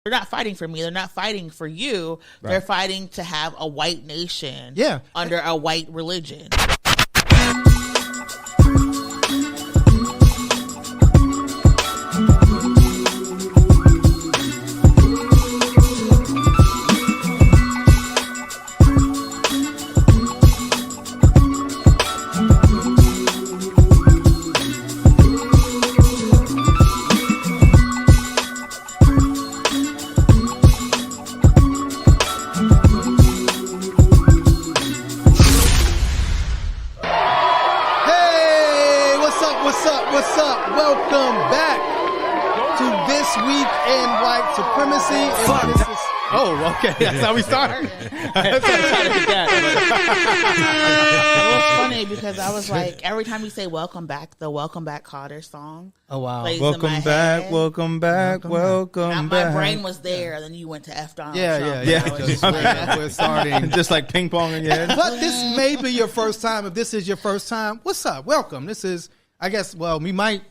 they're not fighting for me. They're not fighting for you. Right. They're fighting to have a white nation under a white religion. Supremacy. Oh, okay. That's how we start. It was funny because I was like, every time you say "Welcome Back," the "Welcome Back" Carter song. Oh wow! Welcome back, welcome back, welcome back. My brain was there, and then you went to F. Donald Trump. Yeah. We're starting just like ping pong in your head. But this may be your first time. If this is your first time, what's up? Welcome. This is, I guess. Well, we might.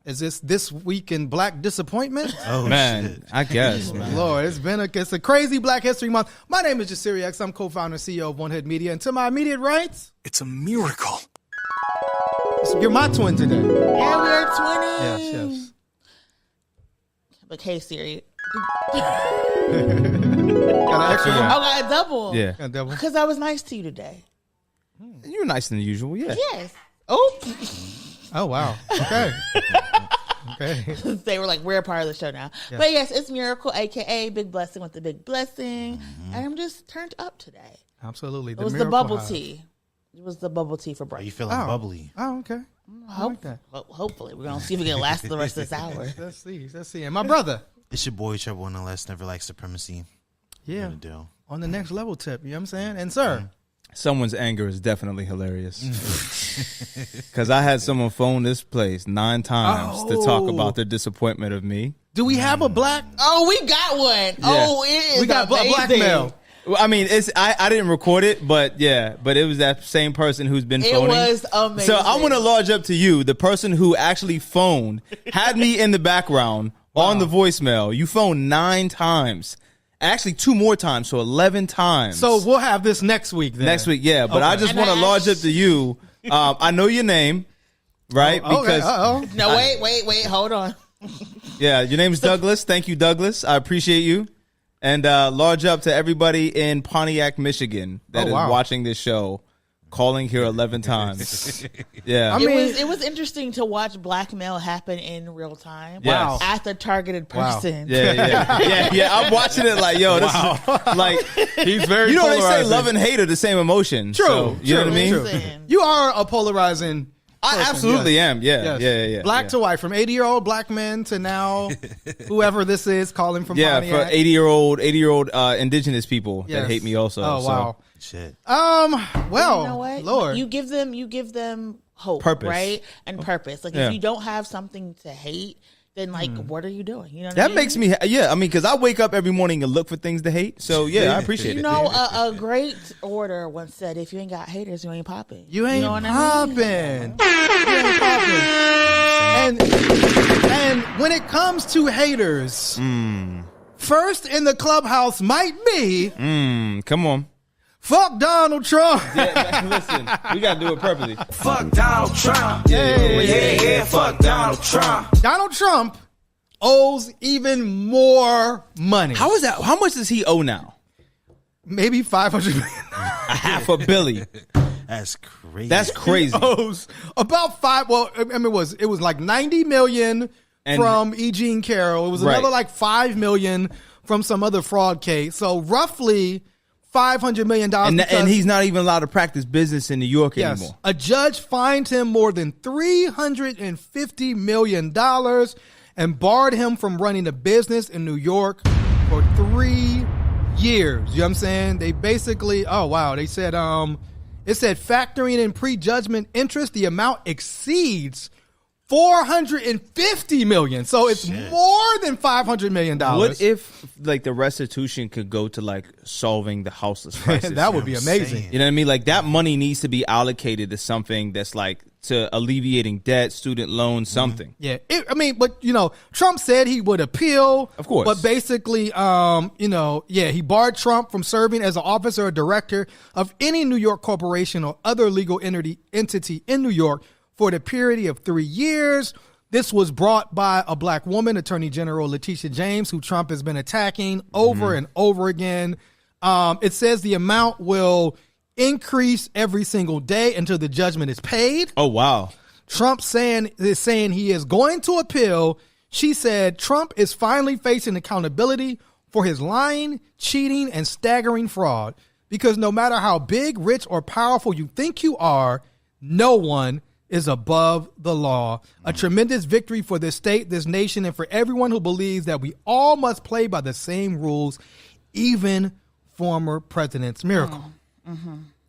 Is this week in Black disappointment? Oh man, shit. I guess. Man. Lord, it's a crazy Black History Month. My name is Jasiri X. I'm co-founder and CEO of One Head Media, and to my immediate right, it's a miracle. You're my twin today. Yeah, we're twinning. Yes. But hey, Siri. Got an extra one? I got a double. Yeah, got a double. Because I was nice to you today. You were nicer than usual. Yeah. Yes. Oh. Oh wow. Okay. Okay. They were like, we're a part of the show now. Yeah. But yes, it's Miracle, aka Big Blessing with the Big Blessing. And I'm just turned up today. Absolutely. It was the bubble tea. It was the bubble tea for breakfast. Are you feeling bubbly? Oh, okay. Like that. Hopefully. We're going to see if we can last the rest of this hour. Let's see. And my brother. It's your boy, Trevor Nonetheless, Never Like Supremacy. Yeah. On the next level tip, you know what I'm saying? And sir. Someone's anger is definitely hilarious. Because I had someone phone this place 9 times to talk about their disappointment of me. Do we have a black? Oh, we got one. Yeah. Oh, it is. We got blackmail. Well, I mean, I didn't record it, but it was that same person who's been phoning. It was amazing. So I want to large up to you, the person who actually phoned, had me in the background on the voicemail. You phoned 9 times. Actually, 2 more times, so 11 times. So we'll have this next week then. Next week, yeah. But okay. I just want to large up to you. I know your name, right? Because no, wait, hold on. Yeah, your name's Douglas. Thank you, Douglas. I appreciate you. And large up to everybody in Pontiac, Michigan that is watching this show. Calling here 11 times. Yeah. I mean, it was interesting to watch blackmail happen in real time. Wow. At the targeted person. Yeah. I'm watching it like, yo, this is like, he's very you know polarizing. They say love and hate are the same emotion. True. So, you know what I mean? True. You are a polarizing person. I absolutely am. Yeah. Yes. Yeah. Black to white, from 80-year-old black men to now whoever this is calling from Pontiac. For 80-year-old indigenous people that hate me also. Oh, wow. Shit. Well, you know what? Lord. You give them hope, purpose. right? And purpose. Like if you don't have something to hate, then like what are you doing? You know what I mean? Makes me because I wake up every morning and look for things to hate. So I appreciate it. You know, a great orator once said, if you ain't got haters, you ain't popping. You ain't popping. And when it comes to haters, first in the clubhouse might be come on. Fuck Donald Trump. Listen, we got to do it purposely. Fuck Donald Trump. Yeah, fuck Donald Trump. Donald Trump owes even more money. How is that? How much does he owe now? Maybe $500 million. $500 million. That's crazy. He owes about it was like $90 million from E. Jean Carroll. It was another like $5 million from some other fraud case. So roughly $500 million. And he's not even allowed to practice business in New York anymore. A judge fined him more than $350 million and barred him from running a business in New York for 3 years. You know what I'm saying? They basically, they said, it said factoring in prejudgment interest, the amount exceeds $450 million. So it's more than $500 million. What if like the restitution could go to like solving the houseless crisis? That would be amazing. You know what I mean? Like that money needs to be allocated to something that's like to alleviating debt, student loans, something. Yeah, but Trump said he would appeal. Of course. But basically, he barred Trump from serving as an officer or director of any New York corporation or other legal entity in New York for the period of 3 years. This was brought by a black woman, Attorney General Letitia James, who Trump has been attacking over and over again. It says the amount will increase every single day until the judgment is paid. Oh, wow. Trump is saying he is going to appeal. She said Trump is finally facing accountability for his lying, cheating, and staggering fraud. Because no matter how big, rich, or powerful you think you are, no one is above the law. A tremendous victory for this state, this nation, and for everyone who believes that we all must play by the same rules, even former presidents. Miracle.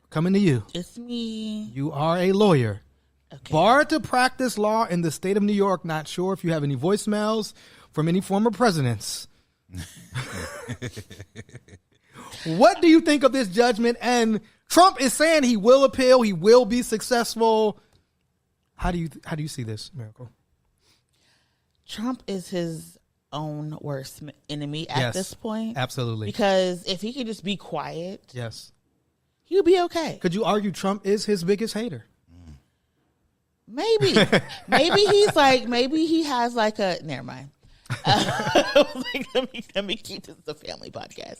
Coming to you. It's me. You are a lawyer. Okay. Barred to practice law in the state of New York. Not sure if you have any voicemails from any former presidents. What do you think of this judgment? And Trump is saying he will appeal. He will be successful. How do you see this, Miracle? Trump is his own worst enemy at this point. Absolutely. Because if he could just be quiet, yes, he'll be okay. Could you argue Trump is his biggest hater? Maybe. Maybe he has like a, never mind. Let me keep this a family podcast.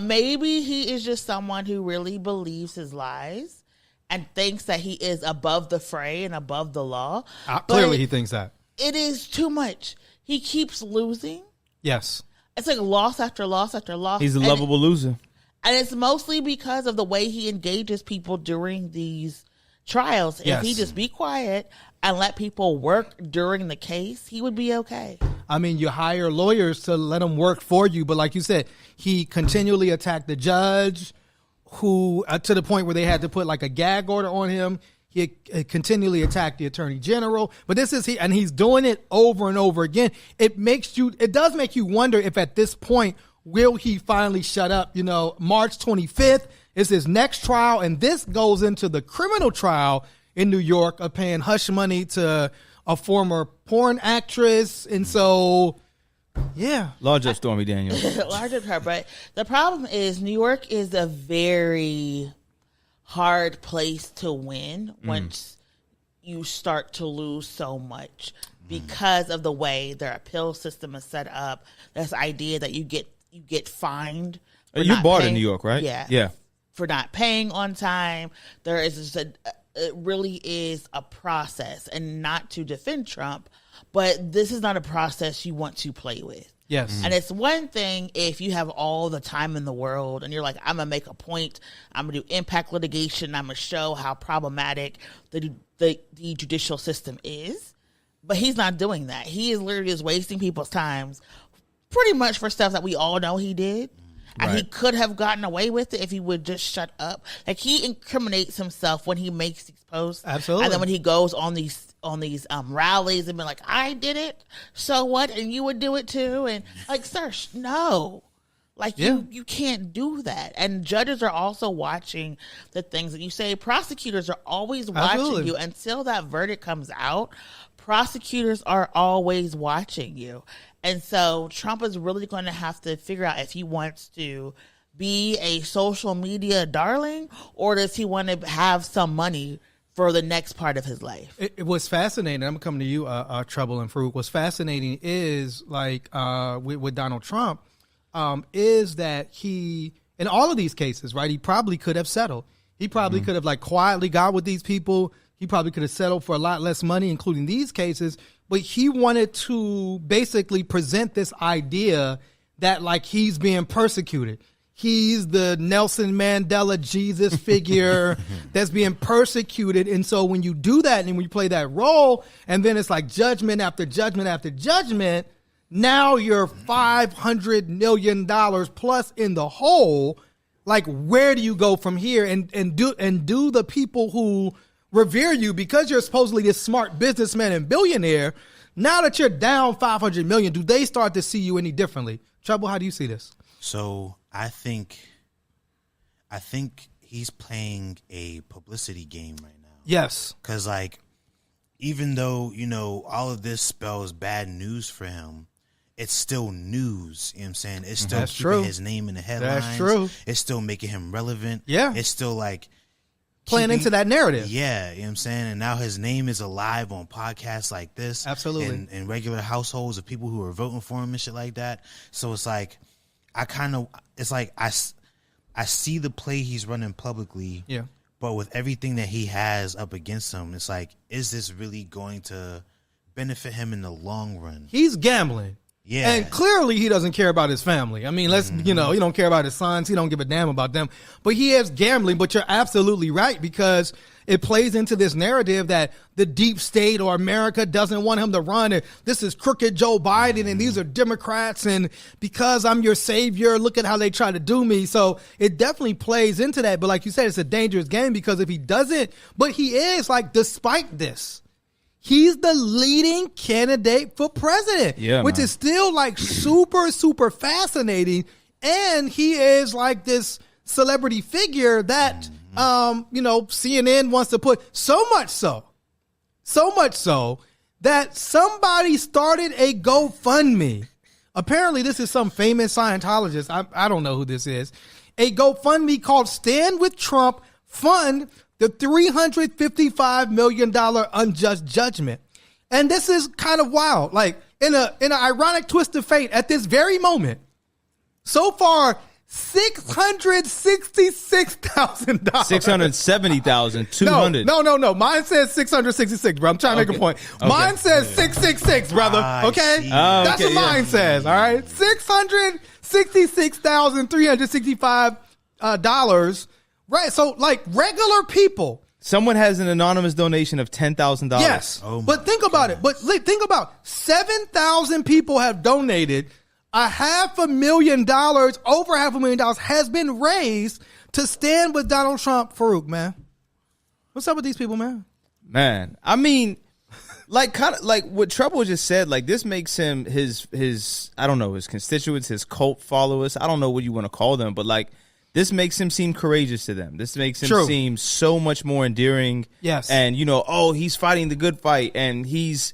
Maybe he is just someone who really believes his lies and thinks that he is above the fray and above the law. Clearly he thinks that. It is too much. He keeps losing. Yes. It's like loss after loss after loss. He's a lovable loser. And it's mostly because of the way he engages people during these trials. Yes. If he just be quiet and let people work during the case, he would be okay. I mean, you hire lawyers to let them work for you. But like you said, he continually attacked the judge who, to the point where they had to put like a gag order on him. He continually attacked the attorney general. But and he's doing it over and over again. It does make you wonder if at this point, will he finally shut up? March 25th is his next trial. And this goes into the criminal trial in New York of paying hush money to a former porn actress. And so, yeah. Large up Stormy Daniels. Large up her. But the problem is New York is a very hard place to win once you start to lose so much because of the way their appeal system is set up. This idea that you get fined. You're barred in New York, right? Yeah. For not paying on time. There is it really is a process, and not to defend Trump, but this is not a process you want to play with. Yes. And it's one thing if you have all the time in the world and you're like, I'm going to make a point, I'm going to do impact litigation, I'm going to show how problematic the judicial system is. But he's not doing that. He is literally just wasting people's times pretty much for stuff that we all know he did. And he could have gotten away with it if he would just shut up. Like, he incriminates himself when he makes these posts. Absolutely. And then when he goes on these rallies and be like, I did it, so what? And you would do it too. And like, sir, no. Like, you can't do that. And judges are also watching the things that you say. Prosecutors are always watching you until that verdict comes out. Prosecutors are always watching you. And so Trump is really going to have to figure out if he wants to be a social media darling or does he want to have some money for the next part of his life. It was fascinating. I'm coming to you, Trouble and Fruit. What's fascinating is like with Donald Trump is that he, in all of these cases, right, he probably could have settled. He probably could have like quietly got with these people. He probably could have settled for a lot less money, including these cases. But he wanted to basically present this idea that like he's being persecuted. He's the Nelson Mandela Jesus figure that's being persecuted. And so when you do that and when you play that role, and then it's like judgment after judgment after judgment, now you're $500 million plus in the hole. Like, where do you go from here? And do the people who revere you because you're supposedly this smart businessman and billionaire, now that you're down $500 million, do they start to see you any differently? Trouble, how do you see this? So I think he's playing a publicity game right now. Yes. Because, like, even though, you know, all of this spells bad news for him, it's still news. You know what I'm saying? It's still keeping his name in the headlines. That's true. It's still making him relevant. Yeah. It's still, like, playing into that narrative. Yeah, you know what I'm saying? And now his name is alive on podcasts like this. Absolutely. In regular households of people who are voting for him and shit like that. So it's like, I see the play he's running publicly. Yeah. But with everything that he has up against him, it's like, is this really going to benefit him in the long run? He's gambling. Yeah. And clearly he doesn't care about his family. I mean, you know, he don't care about his sons. He don't give a damn about them. But he is gambling. But you're absolutely right, because it plays into this narrative that the deep state or America doesn't want him to run. And this is crooked Joe Biden and these are Democrats. And because I'm your savior, look at how they try to do me. So it definitely plays into that. But like you said, it's a dangerous game, because if he doesn't, but he is, like, despite this, he's the leading candidate for president, which is still, like, super, super fascinating. And he is, like, this celebrity figure that, you know, CNN wants to put so much so that somebody started a GoFundMe. Apparently, this is some famous Scientologist. I don't know who this is. A GoFundMe called Stand With Trump Fund the $355 million unjust judgment. And this is kind of wild. Like, in an ironic twist of fate, at this very moment, so far, $666,000. $670,200. No. Mine says 666, bro. I'm trying to make a point. Okay. Mine says 666, brother. Okay? That's what mine says, all right? $666,365. Right, so, like, regular people. Someone has an anonymous donation of $10,000. Yes, but think about it. But think about 7,000 people have donated. Over $500,000 has been raised to stand with Donald Trump. Farouk, man, what's up with these people, man? Man, I mean, like, kind of like what Trouble just said. Like, this makes him his I don't know, his constituents, his cult followers. I don't know what you want to call them, but, like, this makes him seem courageous to them. This makes him seem so much more endearing. Yes. And, you know, oh, he's fighting the good fight and he's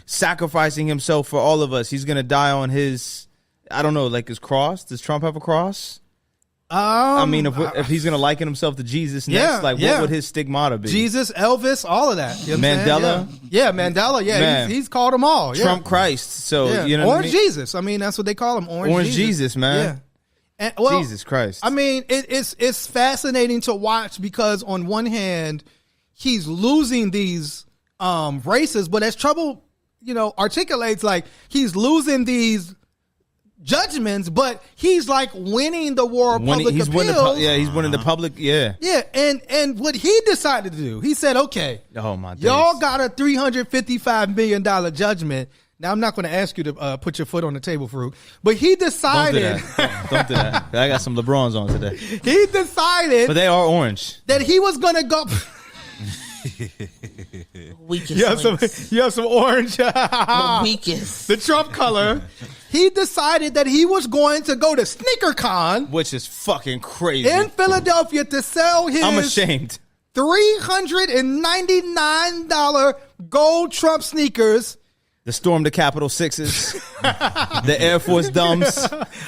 sacrificing himself for all of us. He's going to die on his, I don't know, like his cross. Does Trump have a cross? I mean, if he's going to liken himself to Jesus next, what would his stigmata be? Jesus, Elvis, all of that. You know Mandela? Yeah, Mandela. Yeah, he's called them all. Yeah. Trump Christ. So, you know Orange what I mean? Jesus. I mean, that's what they call him. Orange Jesus, man. Yeah. And, well, Jesus Christ. I mean, it's fascinating to watch, because on one hand, he's losing these races, but as Trouble, you know, articulates, like, he's losing these judgments, but he's, like, winning the war of public appeal. He's winning the public. Yeah. Yeah, and what he decided to do, he said, okay, oh my, y'all got a $355 million judgment. Now, I'm not going to ask you to put your foot on the table, Farouk, but he decided... Don't do that. I got some LeBrons on today. He decided... But they are orange. That he was going to go... Weakest. You have some orange. The weakest. The Trump color. He decided that he was going to go to SneakerCon, which is fucking crazy, in Philadelphia, to sell his... I'm ashamed. $399 gold Trump sneakers. The Storm the Capitol Sixes. The Air Force Dumbs.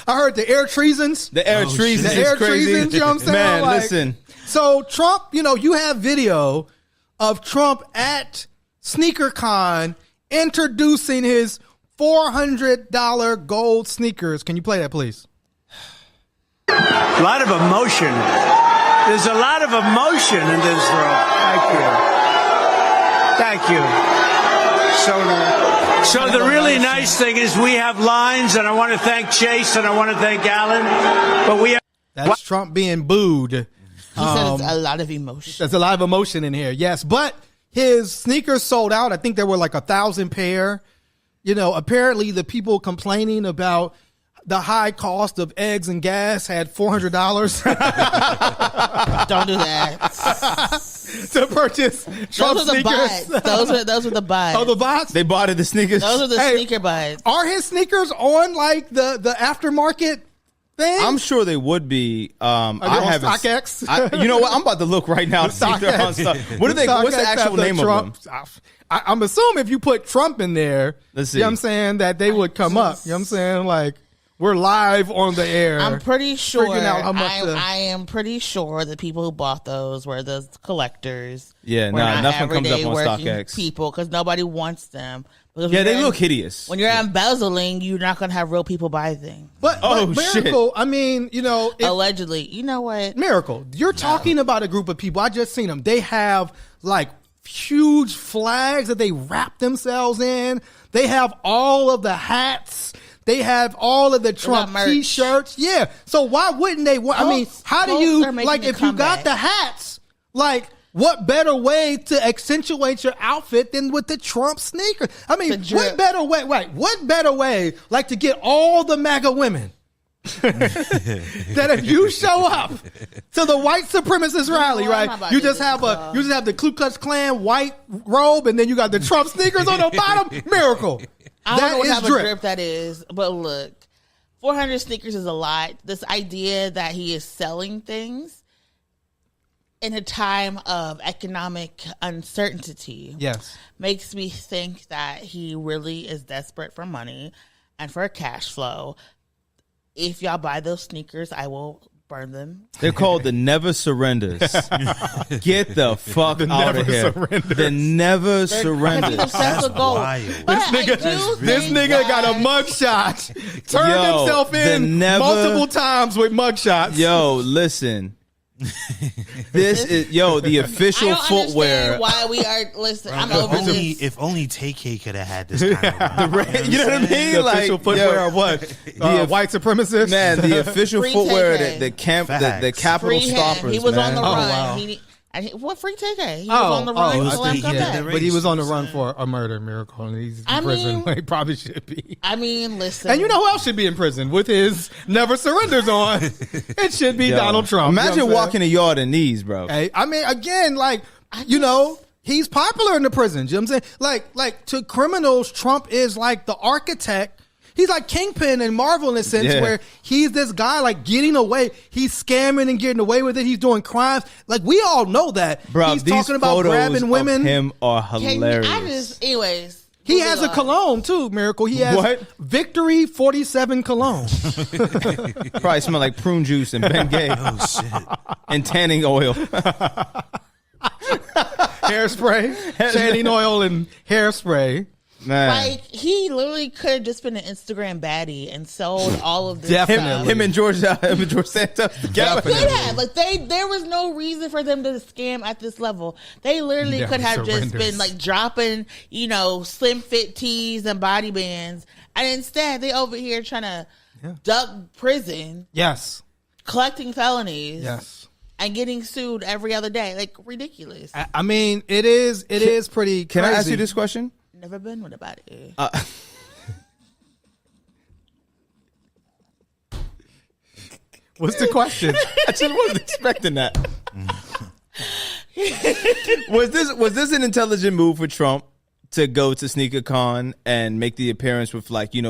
I heard the Air Treasons. The Air Treasons is crazy. You know what I'm saying? Man, listen. So Trump, you know, you have video of Trump at SneakerCon introducing his $400 gold sneakers. Can you play that, please? A lot of emotion. There's a lot of emotion in this room. Thank you. So the really nice thing is we have lines, and I want to thank Chase and I want to thank Alan. But we have... That's Trump being booed. He said it's a lot of emotion. There's a lot of emotion in here, yes. But his sneakers sold out. I think there were like 1,000 pair. You know, apparently the people complaining about the high cost of eggs and gas had $400. Don't do that. To purchase Trump sneakers. Those are the buys. Oh, the bots? They bought it, the sneakers. Those are the sneaker buys. Are his sneakers on like the aftermarket thing? I'm sure they would be. I haven't. StockX? You know what? I'm about to look right now. To see if they're on stuff. What are they? What's the actual name Trump, of them? I'm assuming if you put Trump in there, Let's see. You know what I'm saying, that they would come up. You know what I'm saying? Like, we're live on the air. I'm pretty sure. Out how much I am pretty sure the people who bought those were the collectors. Yeah, nothing comes up on StockX. People, because nobody wants them. Yeah, they look hideous. When you're embezzling, you're not going to have real people buy things. But Miracle, I mean, allegedly, you know what? Miracle, you're talking about a group of people. I just seen them. They have like huge flags that they wrap themselves in. They have all of the hats. They have all of the Trump T-shirts. Yeah. So why wouldn't they? I mean, how do you, like, if you got the hats, like, what better way to accentuate your outfit than with the Trump sneakers? I mean, what better way, what better way, like, to get all the MAGA women that if you show up to the white supremacist rally, right, you just have the Ku Klux Klan white robe and then you got the Trump sneakers on the bottom. Miracle. I don't know what type of drip that is, but look, 400 sneakers is a lot. This idea that he is selling things in a time of economic uncertainty, makes me think that he really is desperate for money and for cash flow. If y'all buy those sneakers, I will burn them. They're called the Never Surrenders. Get the fuck out of here. The Never Surrenders. That's wild. This nigga got a mugshot. Turned himself in multiple times with mugshots. Yo, listen. This is the official footwear. Why we are listen? I'm over this. If only TK could have had this kind of you know what I mean? The official footwear of what? White supremacists? Man, the official footwear, the Capitol stoppers. He was on the run. Wow. What free TK? He was on the run. But he was on the run for a murder, Miracle, and he's in prison. He probably should be. I mean, listen. And you know who else should be in prison with his Never Surrenders on? It should be Donald Trump. Imagine walking a yard in these, bro. Hey, I mean, again, like, he's popular in the prison. You know what I'm saying? Like to criminals, Trump is like the architect. He's like Kingpin in Marvel in a sense where he's this guy like getting away. He's scamming and getting away with it. He's doing crimes. Like, we all know that. Bro, he's talking about grabbing women. Of him are hilarious. Anyways. He has a cologne too, Miracle. He has Victory 47 cologne. Probably smell like prune juice and Bengay. Oh shit. And tanning oil. Hairspray. Tanning oil and hairspray. Man. Like, he literally could have just been an Instagram baddie and sold all of this Definitely. stuff. Him and George Santos together. Could have. Like, there was no reason for them to scam at this level. They literally could have just been like dropping, slim fit tees and body bands, and instead they over here trying to duck prison. Yes. Collecting felonies. Yes. And getting sued every other day. Like, ridiculous. I mean, it is pretty crazy. Can I ask you this question? Never been with about it. What's the question? I just wasn't expecting that. Was this an intelligent move for Trump to go to SneakerCon and make the appearance with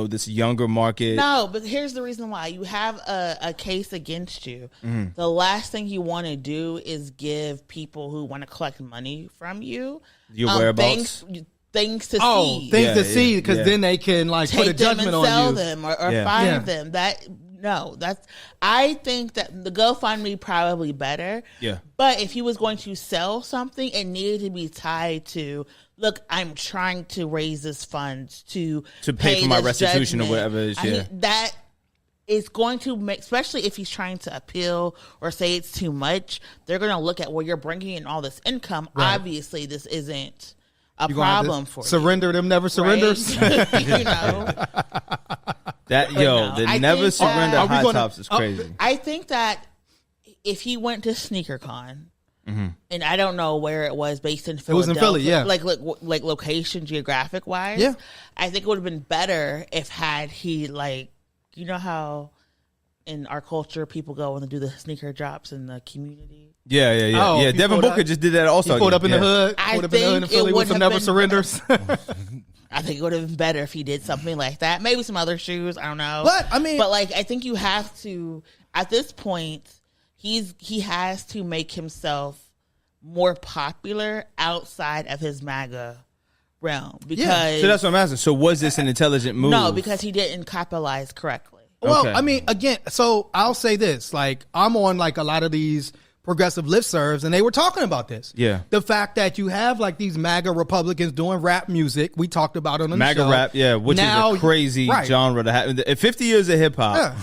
this younger market? No, but here's the reason why. You have a case against you. Mm-hmm. The last thing you want to do is give people who want to collect money from you your whereabouts. Things to see. Things to see, because then they can put a judgment on you. Sell them or find them. I think that the GoFundMe probably better. Yeah. But if he was going to sell something, it needed to be tied to, look, I'm trying to raise this fund to pay for my restitution or whatever it is. Yeah. That is going to make, especially if he's trying to appeal or say it's too much, they're going to look at, well, you're bringing in all this income. Right. Obviously, this isn't a problem for you. Surrender them Never Surrenders. Right? The Never Surrender high tops is crazy. I think that if he went to SneakerCon, and I don't know where it was based in Philadelphia. It was in Philly, yeah. Like location, geographic wise. Yeah. I think it would have been better if he you know how in our culture people go and do the sneaker drops in the community. Yeah. Devin Booker just did that also. He pulled up in the hood. I pulled up in the hood in Philly with some Never Surrenders. I think it would have been better if he did something like that. Maybe some other shoes. I don't know. But I mean, I think you have to. At this point, he has to make himself more popular outside of his MAGA realm because. So that's what I'm asking. So was this an intelligent move? No, because he didn't capitalize correctly. Well, Okay. I mean, again, so I'll say this: like I'm on like a lot of these progressive listservs, and they were talking about this. Yeah, the fact that you have like these MAGA Republicans doing rap music, we talked about it on the MAGA show. rap, which is a crazy genre to have. In 50 years of hip hop,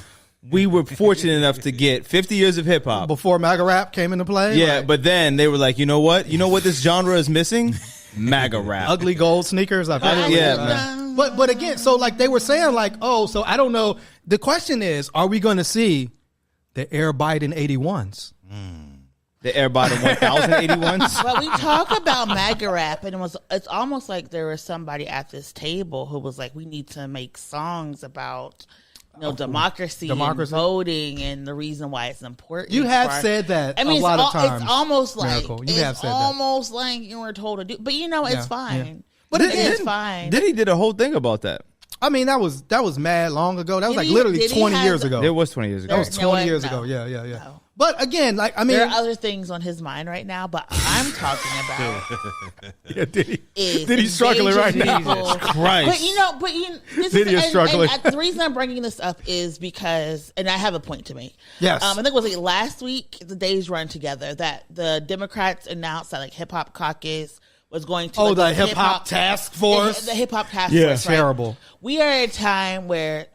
we were fortunate enough to get 50 years of hip hop before MAGA rap came into play. Yeah, but then they were like, you know what? You know what this genre is missing? MAGA rap. Ugly gold sneakers. Man. But again, so like they were saying like, oh, so I don't know. The question is, are we going to see the Air Biden 81s? The Air Biden 1081s? But we talk about MAGA rap, and it's almost like there was somebody at this table who was like, we need to make songs about democracy and voting and the reason why it's important. You have said that a lot of times. It's almost like Miracle. You have said almost like you were told to do, but it's fine. Yeah. But it's fine. Diddy did a whole thing about that. I mean, that was mad long ago. That was like literally 20 years ago. It was 20 years ago. That was 20 years ago. Yeah. No. But again, like I mean, there are other things on his mind right now. But I'm talking about Diddy's struggling right now. Jesus Christ! Diddy is struggling. And the reason I'm bringing this up is because, and I have a point to make. Yes, I think it was like last week. The days run together that the Democrats announced that like Hip Hop Caucus was going to the Hip Hop Task Force. The Hip Hop Task Force. Right? Terrible. We are at a time where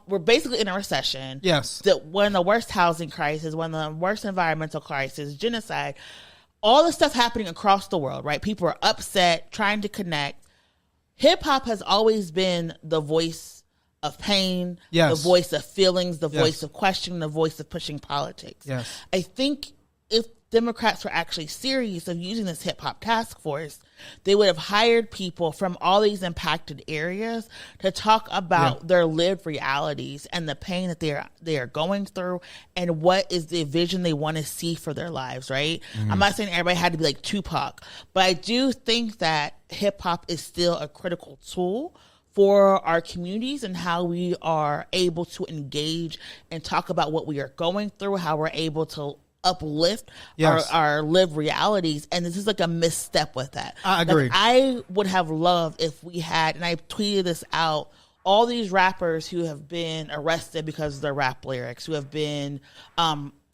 we're basically in a recession. Yes. One of the worst housing crises, one of the worst environmental crises, genocide, all the stuff happening across the world, right? People are upset, trying to connect. Hip hop has always been the voice of pain, the voice of feelings, the voice of questioning, the voice of pushing politics. Yes. I think if Democrats were actually serious of using this hip hop task force, they would have hired people from all these impacted areas to talk about their lived realities and the pain that they are going through and what is the vision they want to see for their lives, right? I'm not saying everybody had to be like Tupac, but I do think that hip hop is still a critical tool for our communities and how we are able to engage and talk about what we are going through, how we're able to uplift our lived realities, and this is like a misstep with that. I agree. Like, I would have loved if we had, and I tweeted this out, all these rappers who have been arrested because of their rap lyrics, who have been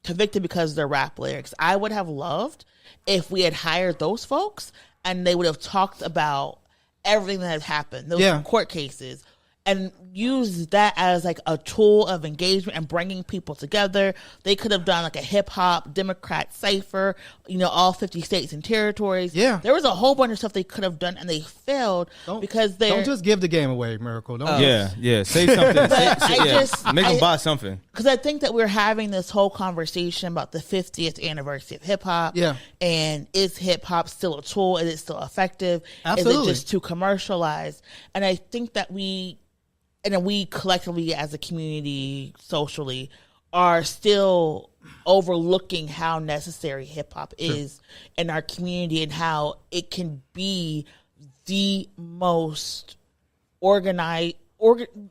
convicted because of their rap lyrics. I would have loved if we had hired those folks and they would have talked about everything that has happened, those court cases, and use that as like a tool of engagement and bringing people together. They could have done like a hip hop Democrat cipher, all 50 states and territories. Yeah. There was a whole bunch of stuff they could have done and they failed because they don't just give the game away, Miracle. Don't say something. Make them buy something. Because I think that we're having this whole conversation about the 50th anniversary of hip hop. Yeah. And is hip hop still a tool? Is it still effective? Absolutely. Is it just too commercialized? And I think that we collectively as a community, socially, are still overlooking how necessary hip hop is in our community and how it can be the most organized,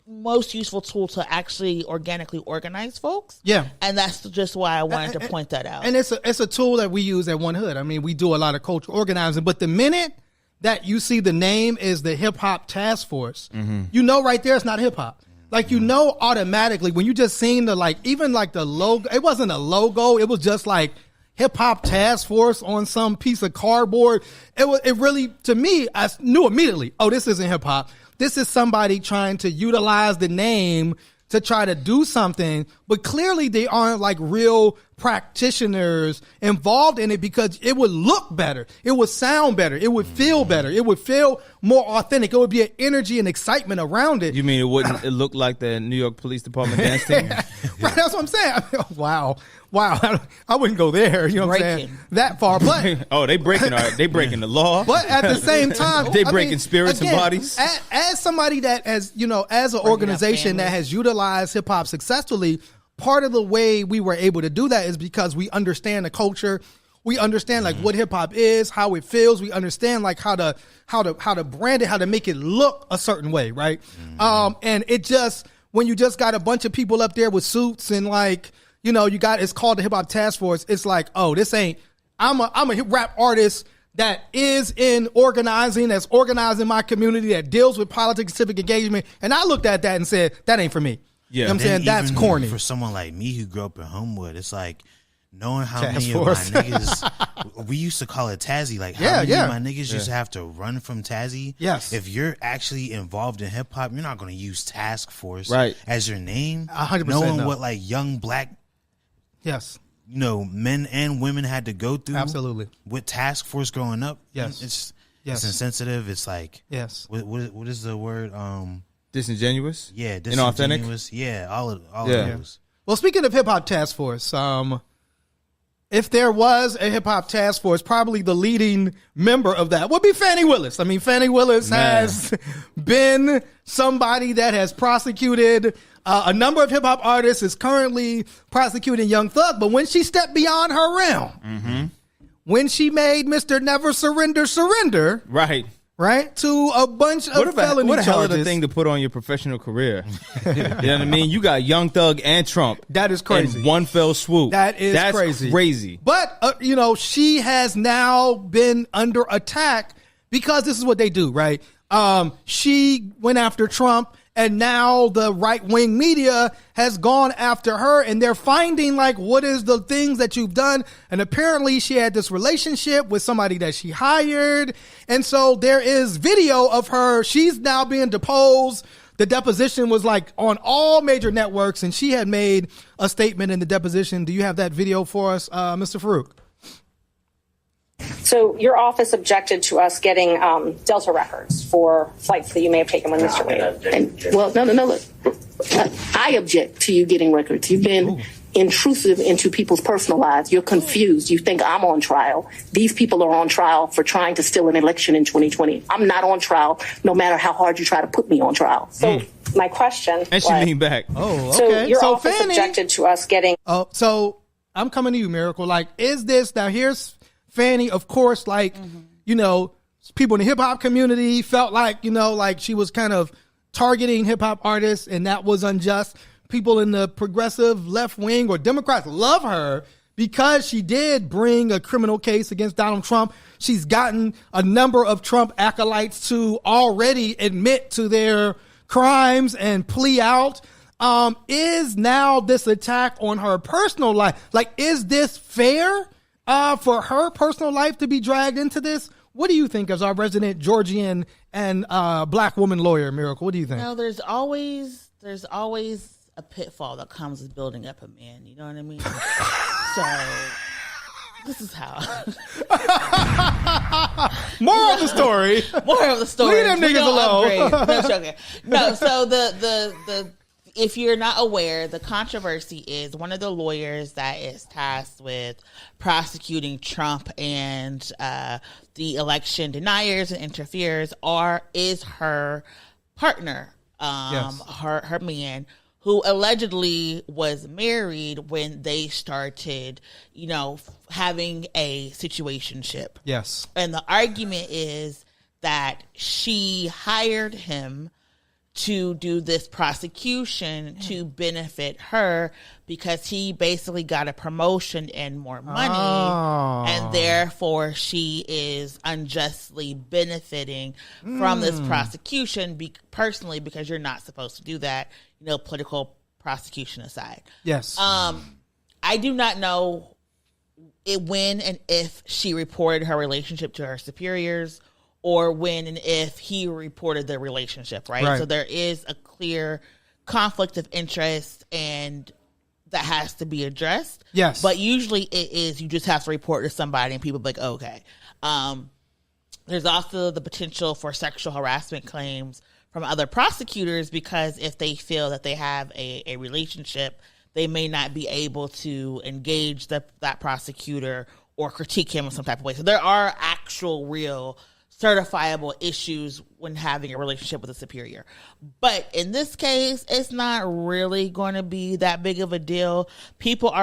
most useful tool to actually organically organize folks. Yeah. And that's just why I wanted to point that out. And it's a tool that we use at One Hood. I mean, we do a lot of cultural organizing, but the minute that you see the name is the Hip Hop Task Force, right there it's not hip hop. Like, automatically when you just seen the the logo, it wasn't a logo, it was just like Hip Hop Task Force on some piece of cardboard. It really, to me, I knew immediately, oh, this isn't hip hop. This is somebody trying to utilize the name to try to do something, but clearly they aren't like real practitioners involved in it because it would look better. It would sound better. It would feel better. It would feel more authentic. It would be an energy and excitement around it. You mean it look like the New York Police Department dance team? Right, that's what I'm saying. Wow. I wouldn't go there. You know what I'm saying? That far. But they breaking the law. But at the same time, they breaking spirits and bodies. As somebody that as an organization that has utilized hip hop successfully, part of the way we were able to do that is because we understand the culture. We understand like what hip hop is, how it feels. We understand like how to brand it, how to make it look a certain way, right? And it just, when you just got a bunch of people up there with suits and like, you know, it's called the Hip Hop Task Force. It's like, oh, this ain't. I'm a hip rap artist that is in organizing, that's organizing my community, that deals with politics, civic engagement. And I looked at that and said, that ain't for me. Yeah. You know what I'm saying? That's corny. For someone like me who grew up in Homewood, it's like knowing how many of my niggas, we used to call it Tazzy, like how many of my niggas used to have to run from Tazzy. Yes. If you're actually involved in hip hop, you're not going to use Task Force as your name. 100% knowing what like young black you know, men and women had to go through absolutely with Task Force growing up. Yes. It's insensitive. It's like what is the word? Disingenuous? Yeah, disingenuous. Inauthentic? Yeah, all of those. Well, speaking of Hip Hop Task Force, if there was a Hip Hop Task Force, probably the leading member of that would be Fani Willis. I mean, Fani Willis has been somebody that has prosecuted a number of hip hop artists, is currently prosecuting Young Thug. But when she stepped beyond her realm, when she made Mr. Never Surrender, right, to a bunch of felony charges. What a hell of a thing to put on your professional career. You know what I mean? You got Young Thug and Trump. That is crazy. In one fell swoop. That's crazy. But, you know, she has now been under attack because this is what they do, right? She went after Trump, and now the right-wing media has gone after her, and they're finding, like, what is the things that you've done? And apparently she had this relationship with somebody that she hired. And so there is video of her. She's now being deposed. The deposition was, like, on all major networks, and she had made a statement in the deposition. Do you have that video for us, Mr. Farouk? So your office objected to us getting Delta records for flights that you may have taken with Mr. Wade. Well, no. Look, I object to you getting records. You've been intrusive into people's personal lives. You're confused. You think I'm on trial. These people are on trial for trying to steal an election in 2020. I'm not on trial, no matter how hard you try to put me on trial. So my question and she leaned back. Oh, okay. So your office objected to us getting. Oh, so I'm coming to you, Miracle. Like, is this now? Here's Fani, of course, like, you know, people in the hip hop community felt like, you know, like she was kind of targeting hip hop artists, and that was unjust. People in the progressive left wing or Democrats love her because she did bring a criminal case against Donald Trump. She's gotten a number of Trump acolytes to already admit to their crimes and plea out. Is now this attack on her personal life? Like, is this fair? For her personal life to be dragged into this? What do you think as our resident Georgian and black woman lawyer, Miracle? What do you think? No, there's always a pitfall that comes with building up a man. You know what I mean? So this is how. Moral of the story. Moral of the story. Leave them niggas alone. No, joking. No, so the if you're not aware, the controversy is one of the lawyers that is tasked with prosecuting Trump and the election deniers and interferers is her partner, her man, who allegedly was married when they started, you know, having a situationship. Yes. And the argument is that she hired him to do this prosecution to benefit her because he basically got a promotion and more money, and therefore she is unjustly benefiting from this prosecution personally, because you're not supposed to do that, you know, political prosecution aside. Yes. I do not know when and if she reported her relationship to her superiors, or when and if he reported the relationship, right? So there is a clear conflict of interest, and that has to be addressed. Yes. But usually it is, you just have to report to somebody and people be like, okay. There's also the potential for sexual harassment claims from other prosecutors, because if they feel that they have a relationship, they may not be able to engage that prosecutor or critique him in some type of way. So there are actual real certifiable issues when having a relationship with a superior. But in this case, it's not really going to be that big of a deal. People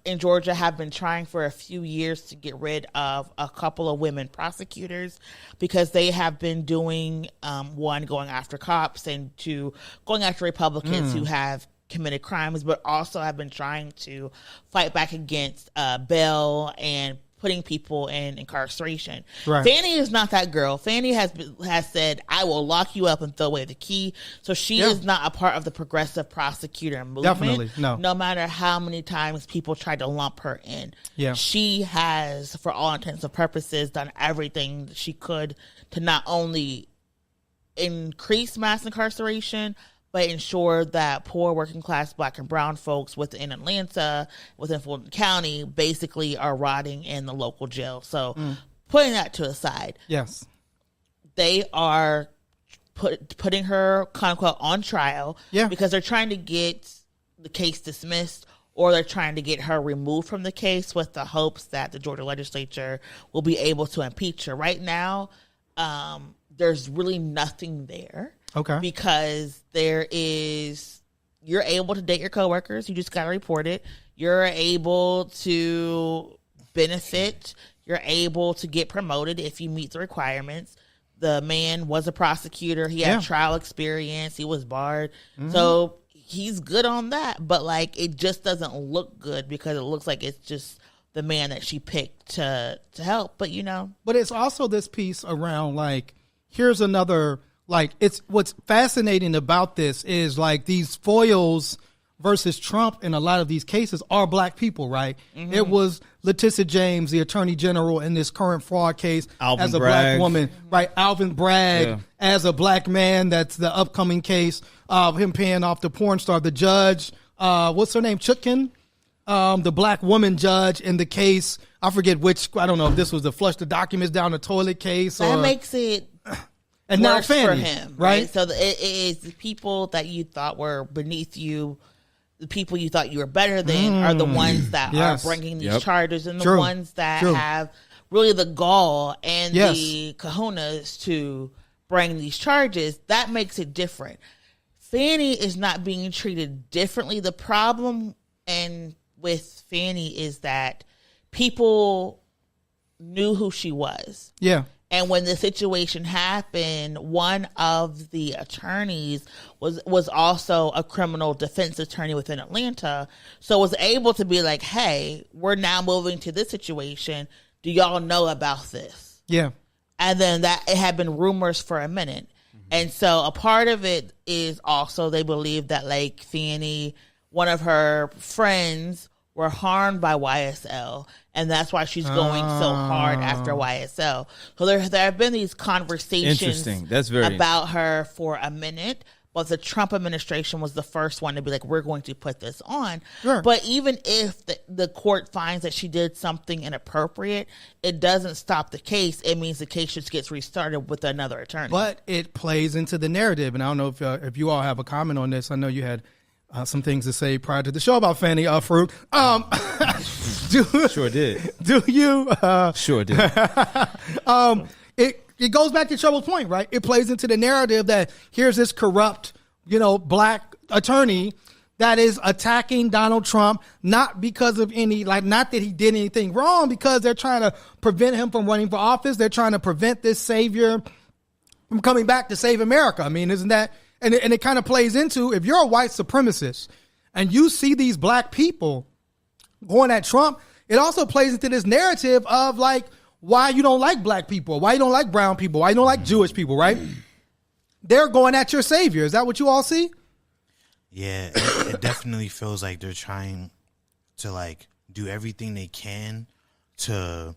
in Georgia have been trying for a few years to get rid of a couple of women prosecutors because they have been doing, one, going after cops, and two, going after Republicans who have committed crimes, but also have been trying to fight back against bail and putting people in incarceration. Right. Fani is not that girl. Fani has said, I will lock you up and throw away the key. So she is not a part of the progressive prosecutor movement. Definitely, no. No matter how many times people tried to lump her in. Yeah. She has, for all intents and purposes, done everything she could to not only increase mass incarceration, but ensure that poor working class Black and brown folks within Atlanta, within Fulton County, basically are rotting in the local jail. So putting that to the side. Yes. They are putting her, quote unquote, on trial because they're trying to get the case dismissed, or they're trying to get her removed from the case with the hopes that the Georgia legislature will be able to impeach her. Right now, there's really nothing there. Okay. Because you're able to date your coworkers. You just got to report it. You're able to benefit. You're able to get promoted if you meet the requirements. The man was a prosecutor. He had trial experience. He was barred. So he's good on that. But like, it just doesn't look good because it looks like it's just the man that she picked to help. But But it's also this piece around like, here's another. Like, it's what's fascinating about this is like these foils versus Trump in a lot of these cases are Black people, right? Mm-hmm. It was Letitia James, the attorney general in this current fraud case, as a Black woman, right? Alvin Bragg as a Black man. That's the upcoming case of him paying off the porn star. The judge, what's her name? Chutkin, the Black woman judge in the case. I forget which. I don't know if this was the flush the documents down the toilet case. That makes it. And now Fani, for him, right? So it is the people that you thought were beneath you, the people you thought you were better than, are the ones that are bringing these charges, and the ones that have really the gall and the kahunas to bring these charges. That makes it different. Fani is not being treated differently. The problem with Fani is that people knew who she was. Yeah. And when the situation happened, one of the attorneys was also a criminal defense attorney within Atlanta, so was able to be like, hey, we're now moving to this situation. Do y'all know about this? Yeah. And then it had been rumors for a minute. And so a part of it is also they believe that like Fani, one of her friends, were harmed by YSL, and that's why she's going so hard after YSL. So there have been these conversations That's very about her for a minute, but the Trump administration was the first one to be like, we're going to put this on. Sure. But even if the court finds that she did something inappropriate, it doesn't stop the case. It means the case just gets restarted with another attorney. But it plays into the narrative, and I don't know if you all have a comment on this. I know you had some things to say prior to the show about Fani Fruit. Sure did. Do you? Sure did. It goes back to Trouble's point, right? It plays into the narrative that here's this corrupt, Black attorney that is attacking Donald Trump, not because of not that he did anything wrong, because they're trying to prevent him from running for office. They're trying to prevent this savior from coming back to save America. I mean, isn't that? And it kind of plays into, if you're a white supremacist and you see these Black people going at Trump, it also plays into this narrative of like, why you don't like Black people, why you don't like brown people, why you don't like Jewish people, right? They're going at your savior. Is that what you all see? Yeah, it definitely feels like they're trying to like do everything they can to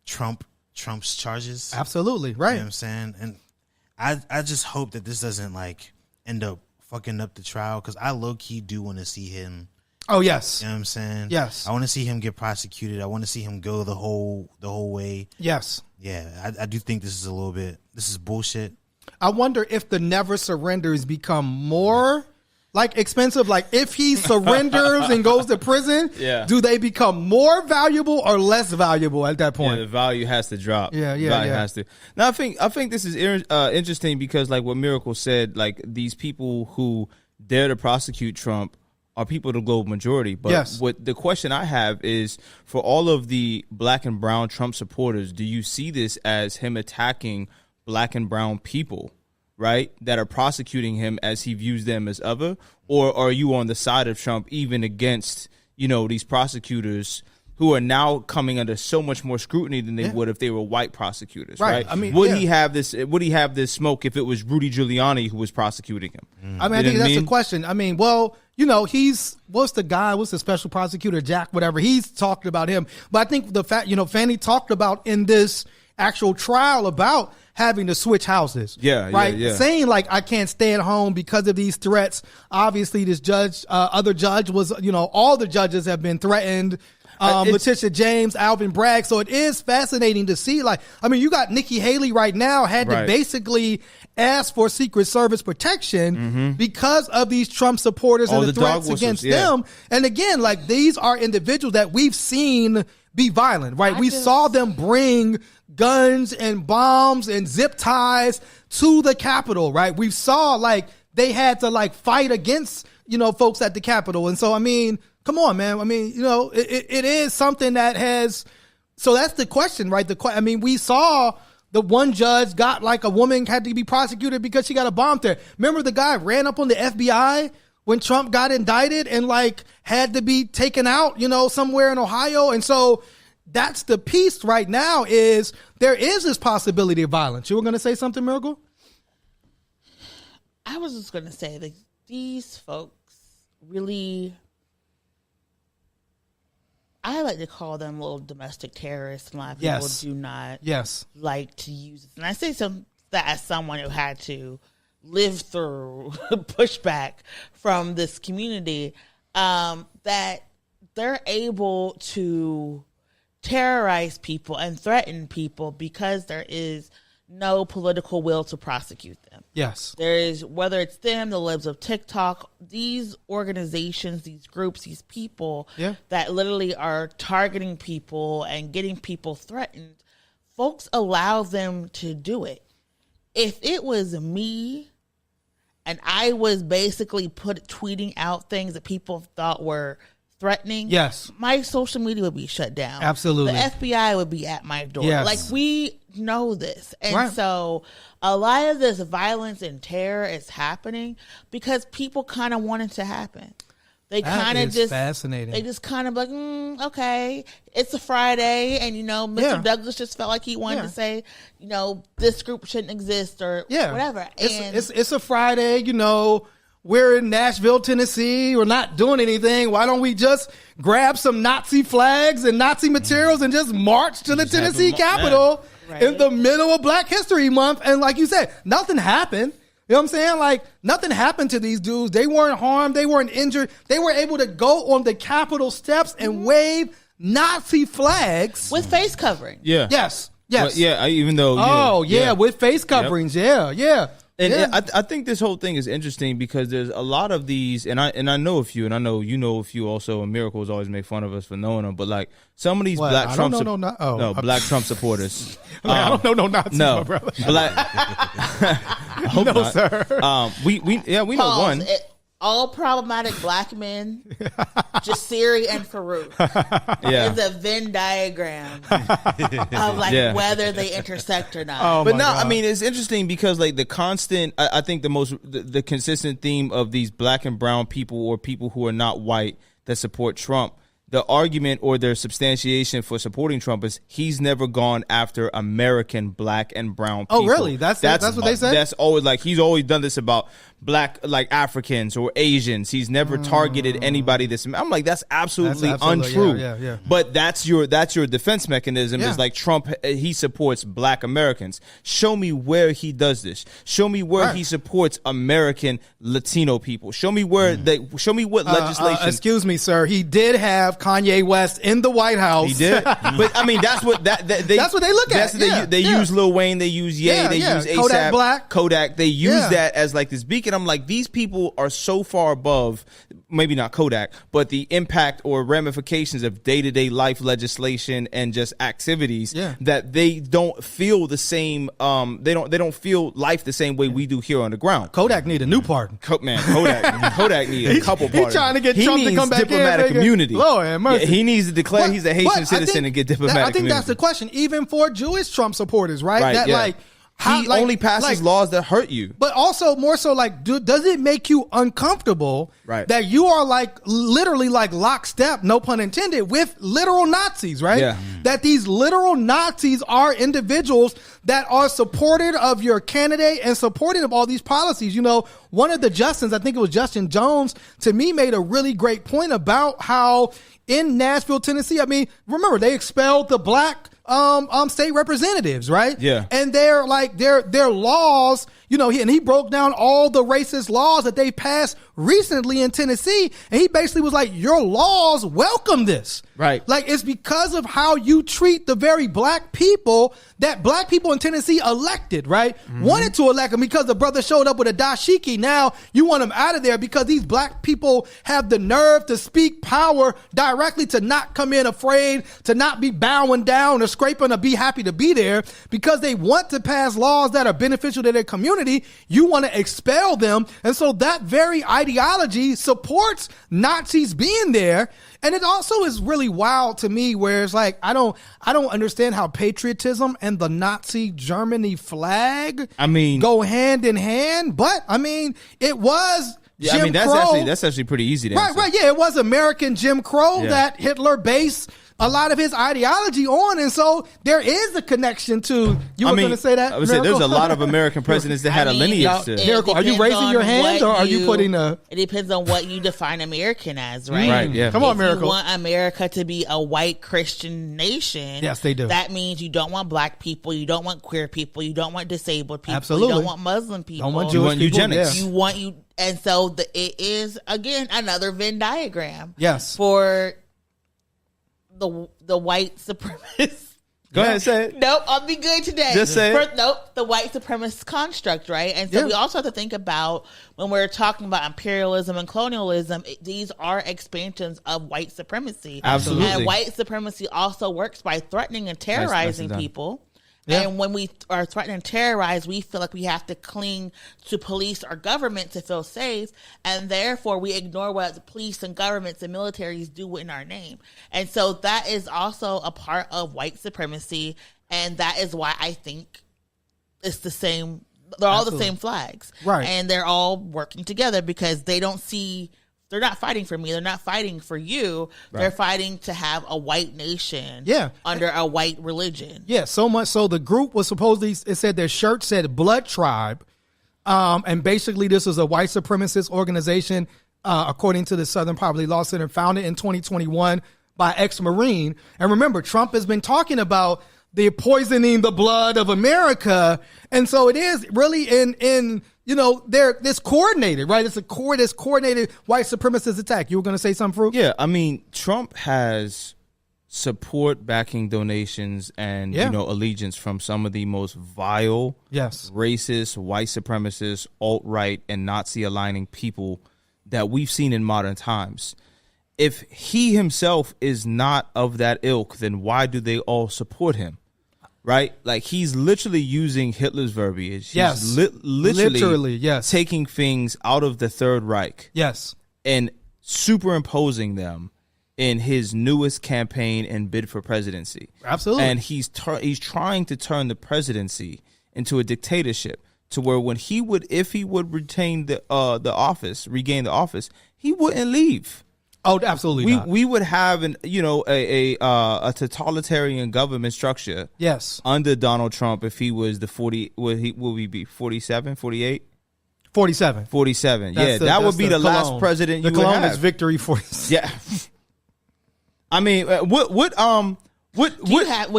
Trump's charges. Absolutely, right. You know what I'm saying? And I just hope that this doesn't like end up fucking up the trial, because I low-key do want to see him. Oh, yes. You know what I'm saying? Yes. I want to see him get prosecuted. I want to see him go the whole way. Yes. Yeah, I do think this is bullshit. I wonder if the never surrenders become more like expensive? Like if he surrenders and goes to prison, do they become more valuable or less valuable at that point? Yeah, the value has to drop. Yeah. Has to. Now I think this is interesting because like what Miracle said, like these people who dare to prosecute Trump are people of the global majority. But what the question I have is, for all of the black and brown Trump supporters, do you see this as him attacking black and brown people, right, that are prosecuting him as he views them as other? Or are you on the side of Trump even against, these prosecutors who are now coming under so much more scrutiny than they would if they were white prosecutors, right? I mean, would he have this smoke if it was Rudy Giuliani who was prosecuting him? I mean, I think that's the question. I mean, well, what's the special prosecutor, Jack, whatever, he's talked about him. But I think the fact, Fani talked about in this actual trial about having to switch houses. Saying like, I can't stay at home because of these threats. Obviously this other judge was, all the judges have been threatened. Letitia James, Alvin Bragg. So it is fascinating to see, you got Nikki Haley right now had to basically ask for Secret Service protection because of these Trump supporters and the threats against them. And again, these are individuals that we've seen be violent, right? We saw them bring guns and bombs and zip ties to the Capitol, right? We saw they had to fight against, folks at the Capitol. And so, come on, man. It is something that has. So that's the question, right? We saw the one judge got a woman had to be prosecuted because she got a bomb threat. Remember the guy ran up on the FBI when Trump got indicted and had to be taken out, somewhere in Ohio. And so that's the piece right now is there is this possibility of violence. You were going to say something, Miracle? I was just going to say that these folks really, I like to call them little domestic terrorists. A lot of people do not like to use it. And I say that as someone who had to live through pushback from this community, that they're able to terrorize people and threaten people because there is no political will to prosecute them. Yes. There is, whether it's them, the Libs of TikTok, these organizations, these groups, these people that literally are targeting people and getting people threatened, folks allow them to do it. If it was me and I was basically tweeting out things that people thought were threatening, my social media would be shut down. Absolutely. The FBI would be at my door. We know this. And so a lot of this violence and terror is happening because people kind of want it to happen. They kind of just fascinating. They just kind of okay, it's a Friday, and Mr. Douglas just felt like he wanted to say, this group shouldn't exist or whatever. It's a Friday, we're in Nashville, Tennessee. We're not doing anything. Why don't we just grab some Nazi flags and Nazi materials and just march to the Tennessee Capitol in the middle of Black History Month? And like you said, nothing happened. You know what I'm saying? Nothing happened to these dudes. They weren't harmed. They weren't injured. They were able to go on the Capitol steps and wave Nazi flags. With face covering. Yeah. Yes. Well, even though. With face coverings. Yep. Yeah. And I think this whole thing is interesting because there's a lot of these, and I know a few, and I know you know a few also, and Miracles always make fun of us for knowing them, but some of these black Trump black Trump supporters. I don't know no Nazis, my brother. I hope no, not. Sir. We know one. All problematic black men, Jasiri and Farouk, is a Venn diagram of whether they intersect or not. But God. It's interesting because the constant, I think the consistent theme of these black and brown people or people who are not white that support Trump, the argument or their substantiation for supporting Trump is he's never gone after American black and brown people. Oh, really? That's what they said? That's always he's always done this about black Africans or Asians. He's never targeted anybody that's absolutely untrue. Yeah. But that's your defense mechanism is Trump, he supports black Americans. Show me where he does this. Show me where he supports American Latino people. Show me where show me what legislation. Excuse me, sir. He did have Kanye West in the White House. He did. But I mean, that's what that's what they look at. They use Lil Wayne, they use Ye, they use ASAP, Kodak Black. Kodak. They use that as like this beacon. I'm like, these people are so far above, maybe not Kodak, but the impact or ramifications of day-to-day life legislation and just activities that they don't feel the same. They don't feel life the same way we do here on the ground. Kodak need a new pardon. Kodak need a couple pardons. He's trying to get Trump to come back diplomatic immunity. Lord have mercy. He needs to declare he's a Haitian citizen and get diplomatic immunity. I think that's the question, even for Jewish Trump supporters, right? He only passes laws that hurt you. But also more so does it make you uncomfortable that you are literally lockstep, no pun intended, with literal Nazis, right? Yeah. That these literal Nazis are individuals that are supportive of your candidate and supportive of all these policies. You know, one of the Justins, I think it was Justin Jones, to me made a really great point about how in Nashville, Tennessee, I mean, remember they expelled the black state representatives, right? Yeah. And they're their laws, you know, he broke down all the racist laws that they passed recently in Tennessee. And he basically was like, your laws welcome this. Right. Like, it's because of how you treat the very black people that black people in Tennessee elected, right? Mm-hmm. Wanted to elect him because the brother showed up with a dashiki. Now you want him out of there because these black people have the nerve to speak power directly, to not come in afraid, to not be bowing down or scraping or be happy to be there because they want to pass laws that are beneficial to their community. You want to expel them. And so that very ideology supports Nazis being there. And it also is really wild to me where it's like, I don't understand how patriotism and the Nazi Germany flag go hand in hand. But I mean, it was Jim Crow. That's actually pretty easy to answer. Right. Yeah. It was American Jim Crow that Hitler based a lot of his ideology on, and so there is a connection to. You were going to say that? I would say there's a lot of American presidents that had a lineage to. Miracle, are you raising your hand, or are you putting a? It depends on what you define American as, right? Right. Yeah. Come on, Miracle. If you want America to be a white Christian nation, yes, they do. That means you don't want black people, you don't want queer people, you don't want disabled people, absolutely, you don't want Muslim people, don't want Jewish people, eugenics. You and so it is again another Venn diagram. Yes. For the white supremacist. Go ahead, say it. Nope, I'll be good today. Just say it. Nope, the white supremacist construct, right? And so we also have to think about when we're talking about imperialism and colonialism, these are expansions of white supremacy. Absolutely. And white supremacy also works by threatening and terrorizing people. Yeah. And when we are threatened and terrorized, we feel like we have to cling to police or government to feel safe. And therefore, we ignore what the police and governments and militaries do in our name. And so that is also a part of white supremacy. And that is why I think it's the same. They're all the same flags. Right. And they're all working together because they don't see. They're not fighting for me. They're not fighting for you. Right. They're fighting to have a white nation under a white religion. Yeah, so much so the group was supposedly, it said their shirt said Blood Tribe. And basically this was a white supremacist organization, according to the Southern Poverty Law Center, founded in 2021 by ex-Marine. And remember, Trump has been talking about the poisoning the blood of America. And so it is really in you know, this coordinated, right? It's this coordinated white supremacist attack. You were going to say something, Fruit? Yeah, I mean, Trump has support, backing, donations, and you know, allegiance from some of the most vile, racist, white supremacist, alt-right, and Nazi-aligning people that we've seen in modern times. If he himself is not of that ilk, then why do they all support him? Right? Like, he's literally using Hitler's verbiage. He's literally taking things out of the Third Reich. Yes. And superimposing them in his newest campaign and bid for presidency. Absolutely. And he's trying to turn the presidency into a dictatorship, to where when if he would retain regain the office, he wouldn't leave. Oh, absolutely not. We would have a totalitarian government structure. Yes. Under Donald Trump, if he was will we be 47, 48? 47. 47. That would be the last president you would have. The Columbus victory 47. Yeah. I mean, would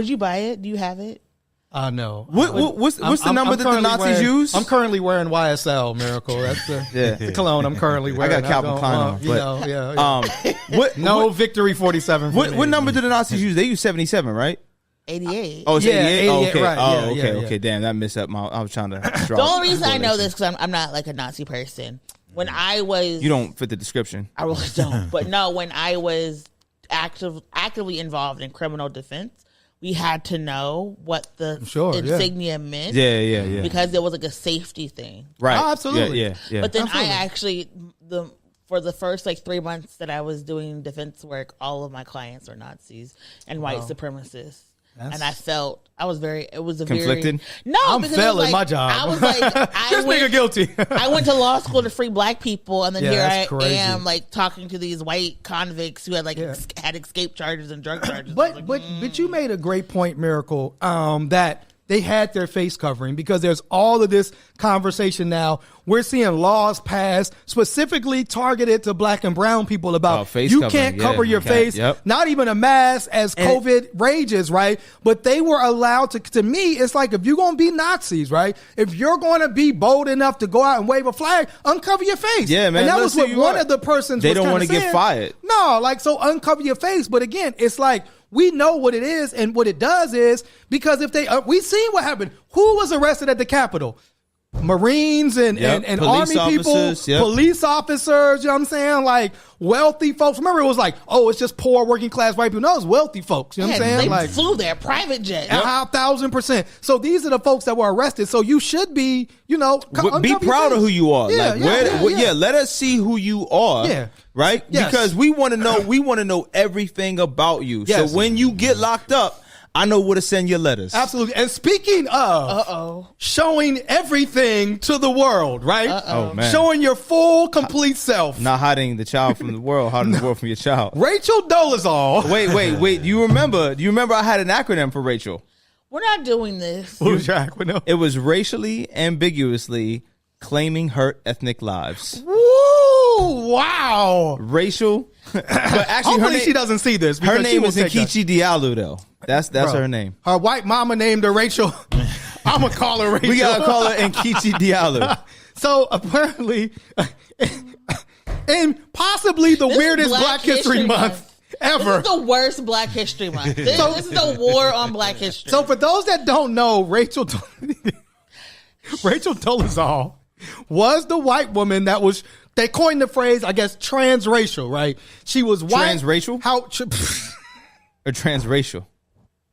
you buy it? Do you have it? No. What's the number that the Nazis use? I'm currently wearing YSL, Miracle. That's the cologne I'm currently wearing. I got Calvin Klein on. But Victory 47. What number do the Nazis use? They use 77, right? 88. Oh, it's 88? Oh, okay. Right. Okay. Damn, that messed up I was trying to draw. The only reason I know this because I'm not like a Nazi person. When I was... You don't fit the description. I really don't. But no, when I was actively involved in criminal defense, we had to know what the insignia meant. Yeah. Because there was like a safety thing. Right. Oh, absolutely. Yeah. But then I actually, for the first 3 months that I was doing defense work, all of my clients were Nazis and white supremacists. And I felt it was conflicted. I'm failing my job. I was like, this nigga guilty. I went to law school to free black people, and then here I crazy. am, like talking to these white convicts who had had escape charges and drug charges. But you made a great point, Miracle. That they had their face covering because there's all of this conversation now. We're seeing laws passed specifically targeted to black and brown people about face you covering. can't cover your face, not even a mask as COVID rages, right? But they were allowed to me, it's like if you're going to be Nazis, right? If you're going to be bold enough to go out and wave a flag, uncover your face. Yeah, man. And that was what one of the persons they was don't want to saying. get fired. No, so uncover your face. But again, it's like, we know what it is, and what it does is because if we seen what happened. Who was arrested at the Capitol? Marines and police army people, police officers, you know what I'm saying? Like wealthy folks. Remember, it was like, it's just poor working class white people. No, it's wealthy folks. You know what I'm saying? They flew there, private jet. 1,000%. So these are the folks that were arrested. So you should be, be proud of who you are. Let us see who you are. Yeah. Right? Yes. Because we want to know everything about you. Yes. So when you get locked up, I know where to send your letters. Absolutely. And speaking of showing everything to the world, right? Oh, man. Showing your full, complete self. Not hiding the child from the world, hiding the world from your child. Rachel Dolezal. Wait. Do you remember I had an acronym for Rachel? We're not doing this. What was your acronym? It was racially ambiguously claiming hurt ethnic lives. Woo! Wow. Racial. But actually, hopefully she doesn't see this. Her name is Nkechi Diallo, though. That's her name. Her white mama named her Rachel. I'm going to call her Rachel. We got to call her Nkechi Diallo. So apparently, and possibly the weirdest Black History Month ever. This is the worst Black History Month. This is the war on Black history. So for those that don't know, Rachel Dolezal was the white woman that was, they coined the phrase, I guess, transracial, right? She was white. Transracial? Or transracial?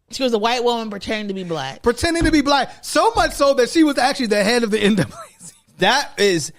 She was a white woman pretending to be black. Pretending to be black. So much so that she was actually the head of the NAACP. That is...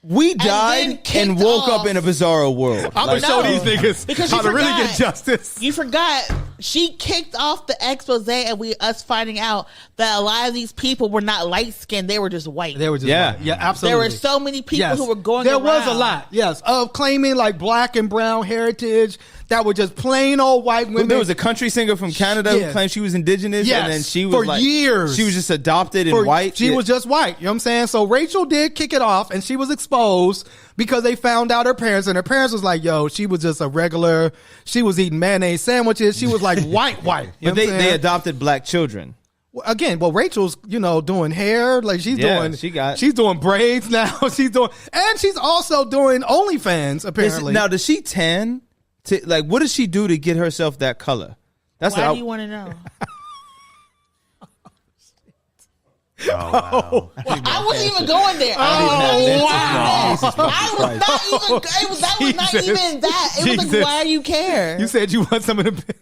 We died and woke up in a bizarro world. I'm going to show these niggas how to really get justice. You forgot. She kicked off the expose and us finding out that a lot of these people were not light-skinned. They were just white. They were just white. Yeah, absolutely. There were so many people who were going around. There was a lot, of claiming like black and brown heritage that were just plain old white women. There was a country singer from Canada who claimed she was indigenous. And then she was for years. She was just adopted and white. She was just white. You know what I'm saying? So Rachel did kick it off and she was exposed because they found out her parents, and her parents was like, she was just a regular, she was eating mayonnaise sandwiches. She was like white. You but they adopted black children. Again, Rachel's, doing hair, like she's doing braids now. She's also doing OnlyFans apparently. Now, does she tan? What does she do to get herself that color? Why do you want to know? Oh, wow. I wasn't even going there. Oh, wow. That was not even that. It was like, why do you care? You said you want some of the...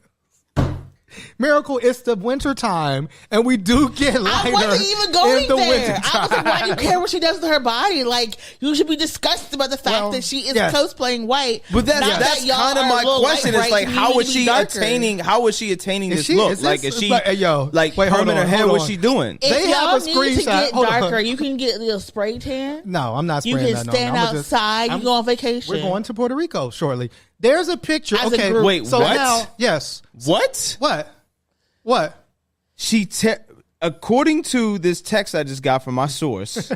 Miracle, it's the winter time, and we do get lighter. I wasn't even going in the there. I was like, why do you care what she does to her body? Like, you should be disgusted about the fact that she is cosplaying white. But that's kind of my question. It's like, how is she attaining this look? Is she perming her hair? What's she doing? If they have a screenshot. To get darker, you can get a little spray tan. No, I'm not spraying that. You can stand outside. You go on vacation. We're going to Puerto Rico shortly. There's a picture. Okay, wait, so what? Now, yes. What? According to this text I just got from my source,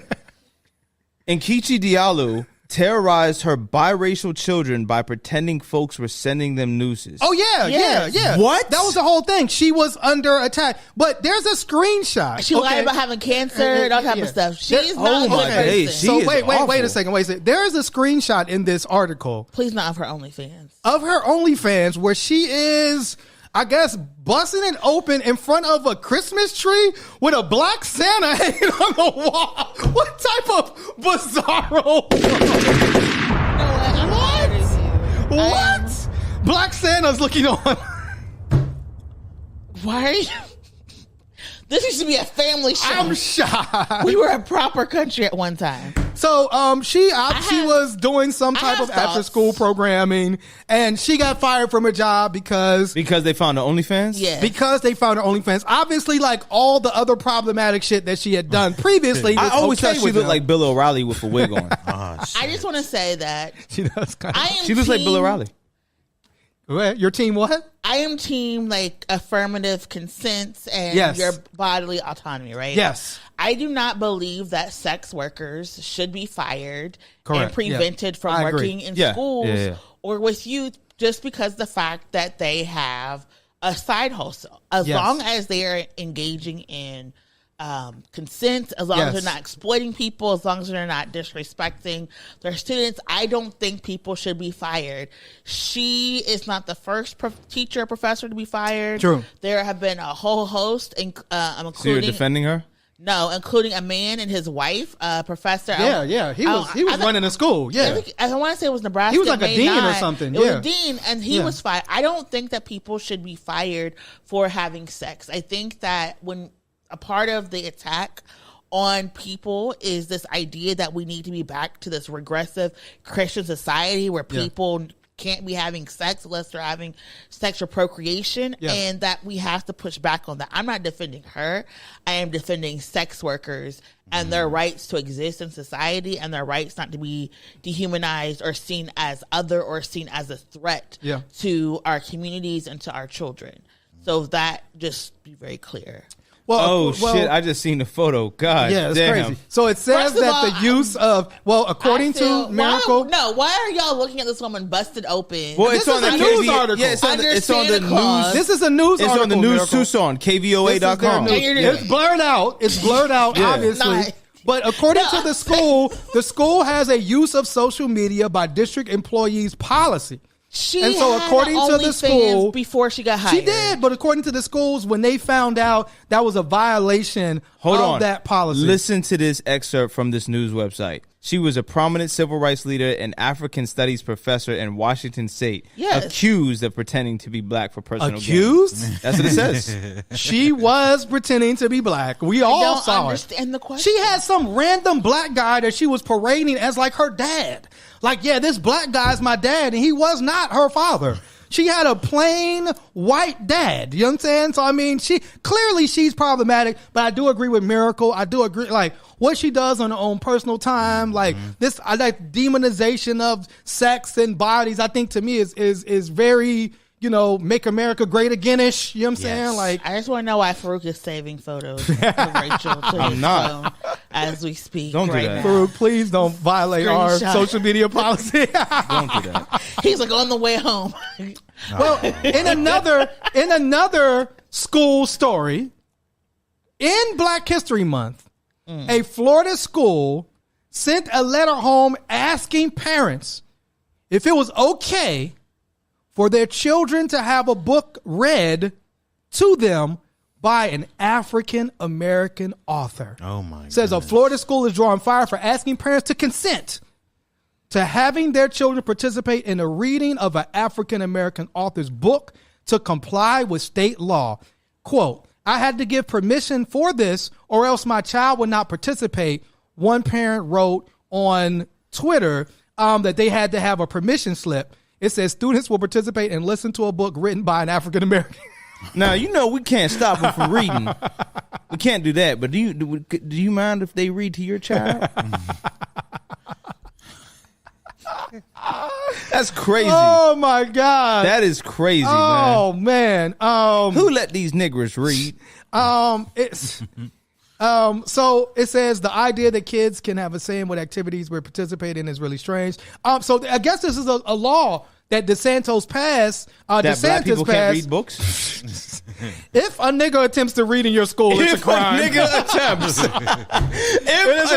Nkechi Diallo terrorized her biracial children by pretending folks were sending them nooses. Oh, yeah. What? That was the whole thing. She was under attack. But there's a screenshot. She lied about having cancer and all type of stuff. She's not a good person. So wait a second. There is a screenshot in this article. Please not of her OnlyFans. Of her OnlyFans where she is, I guess, busting it open in front of a Christmas tree with a black Santa hanging on the wall. What type of bizarro? What? Black Santa's looking on. Why are you? This used to be a family show. I'm shocked. We were a proper country at one time. So she was doing some type of after school programming, and she got fired from her job because they found her OnlyFans. Yeah, because they found her OnlyFans. Obviously, like all the other problematic shit that she had done previously. I always thought she looked like Bill O'Reilly with a wig on. I just want to say that she does. She looks like Bill O'Reilly. Your team what? I am team like affirmative consent and your bodily autonomy, right? Yes. I do not believe that sex workers should be fired and Correct. prevented from working in schools or with youth just because the fact that they have a side hustle. As long as they are engaging in consent, as long as they're not exploiting people, as long as they're not disrespecting their students, I don't think people should be fired. She is not the first teacher or professor to be fired. True. There have been a whole host, including... So you're defending her? No, including a man and his wife, professor. Yeah. He was running a school. Yeah. I want to say it was Nebraska. He was like a dean or something. It was a dean, and he was fired. I don't think that people should be fired for having sex. I think that when a part of the attack on people is this idea that we need to be back to this regressive Christian society where people can't be having sex unless they're having sex for procreation, and that we have to push back on that. I'm not defending her. I am defending sex workers and their rights to exist in society and their rights not to be dehumanized or seen as other or seen as a threat to our communities and to our children. So that just be very clear. Well, shit, I just seen the photo. God yeah, it's damn. crazy. So it says that the use of, according to Miracle. Why are y'all looking at this woman busted open? Well, it's on the news article. Yeah, it's on the news. This is a news article. It's on the news Tucson, KVOA.com. It's blurred out. It's blurred out, obviously. But according to the school has a use of social media by district employees policy. And so according to the school, before she got hired, she did. But according to the schools, when they found out that was a violation of that policy. Listen to this excerpt from this news website. She was a prominent civil rights leader and African studies professor in Washington State, accused of pretending to be black for personal gain. That's what it says. She was pretending to be black. We all saw understand the question. She had some random black guy that she was parading as like her dad. Like, this black guy's my dad, and he was not her father. She had a plain white dad. You know what I'm saying? So, I mean, she's problematic, but I do agree with Miracle. I do agree, like, what she does on her own personal time, like, I like demonization of sex and bodies, I think to me is very, make America great again-ish. You know what I'm saying? Like, I just want to know why Farouk is saving photos of Rachel to his phone as we speak. Don't do that. Farouk, please don't violate our social media policy. Don't do that. He's like on the way home. Well, in another school story, in Black History Month, a Florida school sent a letter home asking parents if it was okay for their children to have a book read to them by an African American author. Oh my! Says a Florida school is drawing fire for asking parents to consent to having their children participate in the reading of an African American author's book to comply with state law. Quote, I had to give permission for this or else my child would not participate. One parent wrote on Twitter that they had to have a permission slip. It says students will participate and listen to a book written by an African American. Now, we can't stop them from reading. We can't do that. But do you mind if they read to your child? That's crazy. Oh my God. That is crazy, man. Oh man. Who let these niggers read? So it says the idea that kids can have a say in what activities we're participating in is really strange. So I guess this is a law that DeSantis passed. That black people can't read books? If a nigga attempts to read in your school, it's a crime. If a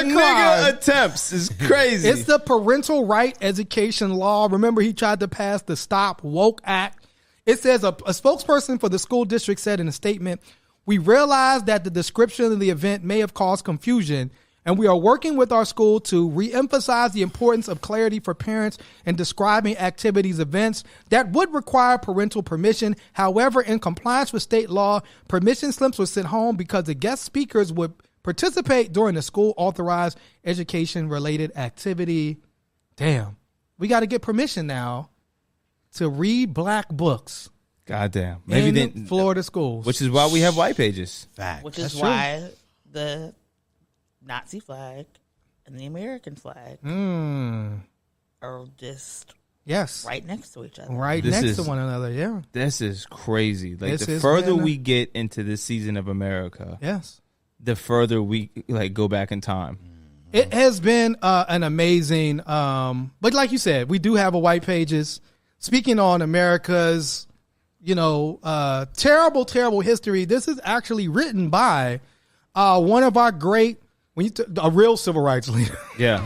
nigga attempts, it's crazy. It's the Parental Right Education Law. Remember, he tried to pass the Stop Woke Act. It says a spokesperson for the school district said in a statement, "We realize that the description of the event may have caused confusion, and we are working with our school to reemphasize the importance of clarity for parents in describing activities, events that would require parental permission. However, in compliance with state law, permission slips were sent home because the guest speakers would participate during the school authorized education-related activity." Damn. We got to get permission now to read black books. Goddamn. Maybe in Florida schools. Which is why we have white pages. Fact. Which is why the Nazi flag and the American flag are just right next to each other. Right next to one another, yeah. This is crazy. Like, the further we get into this season of America, the further we go back in time. It has been an amazing, but like you said, we do have a white pages. Speaking on America's, terrible, terrible history. This is actually written by one of our great, a real civil rights leader. Yeah.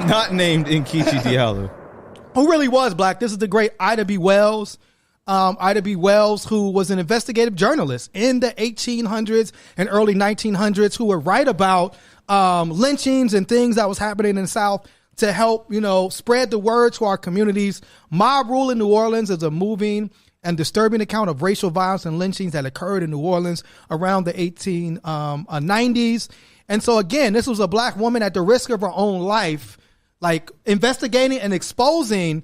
Not named Nkechi Diallo. Who really was black. This is the great Ida B. Wells. Ida B. Wells, who was an investigative journalist in the 1800s and early 1900s, who would write about lynchings and things that was happening in the South to help, spread the word to our communities. Mob Rule in New Orleans is a moving and disturbing account of racial violence and lynchings that occurred in New Orleans around the 1890s. And so, again, this was a black woman at the risk of her own life, investigating and exposing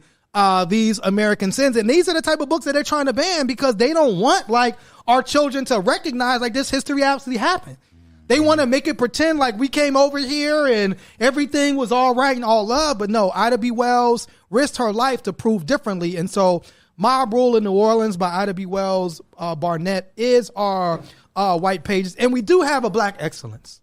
these American sins. And these are the type of books that they're trying to ban because they don't want our children to recognize this history actually happened. They want to make it pretend like we came over here and everything was all right and all love. But no, Ida B. Wells risked her life to prove differently. And so Mob Rule in New Orleans by Ida B. Wells Barnett is our white pages. And we do have a black excellence.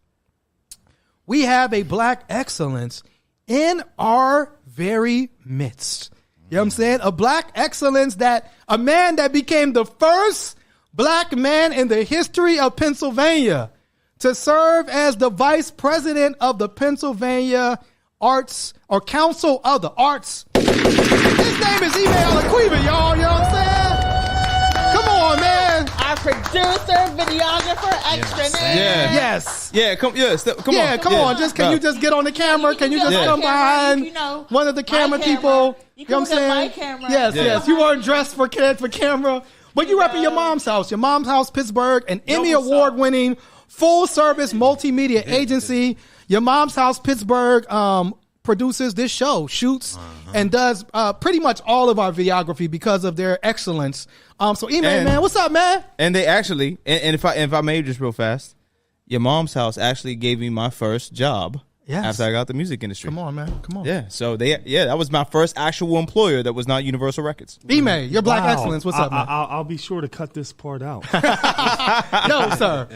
We have a black excellence in our very midst. You know what I'm saying? A black excellence, that a man that became the first black man in the history of Pennsylvania to serve as the vice president of the Pennsylvania Arts or Council of the Arts. His name is Ime Alaquiva, y'all. You know what I'm saying? Come on, man. Our producer, videographer, extra name. Yes. Yeah, come on. Can you just get on the camera? Can you just come behind one of the camera people? You know what I'm saying? My camera. Yes. You weren't dressed for camera. But you repping your mom's house. Your mom's house, Pittsburgh, an Emmy Award-winning full-service multimedia agency. Your mom's house, Pittsburgh, produces this show, shoots, and does pretty much all of our videography because of their excellence. So, man, what's up, man? And they actually, and if I may just real fast, your mom's house actually gave me my first job. Yes. After I got the music industry. Come on, man. Come on. Yeah. So that was my first actual employer that was not Universal Records. E-May, your black excellence. What's up, man? I'll be sure to cut this part out. No, sir.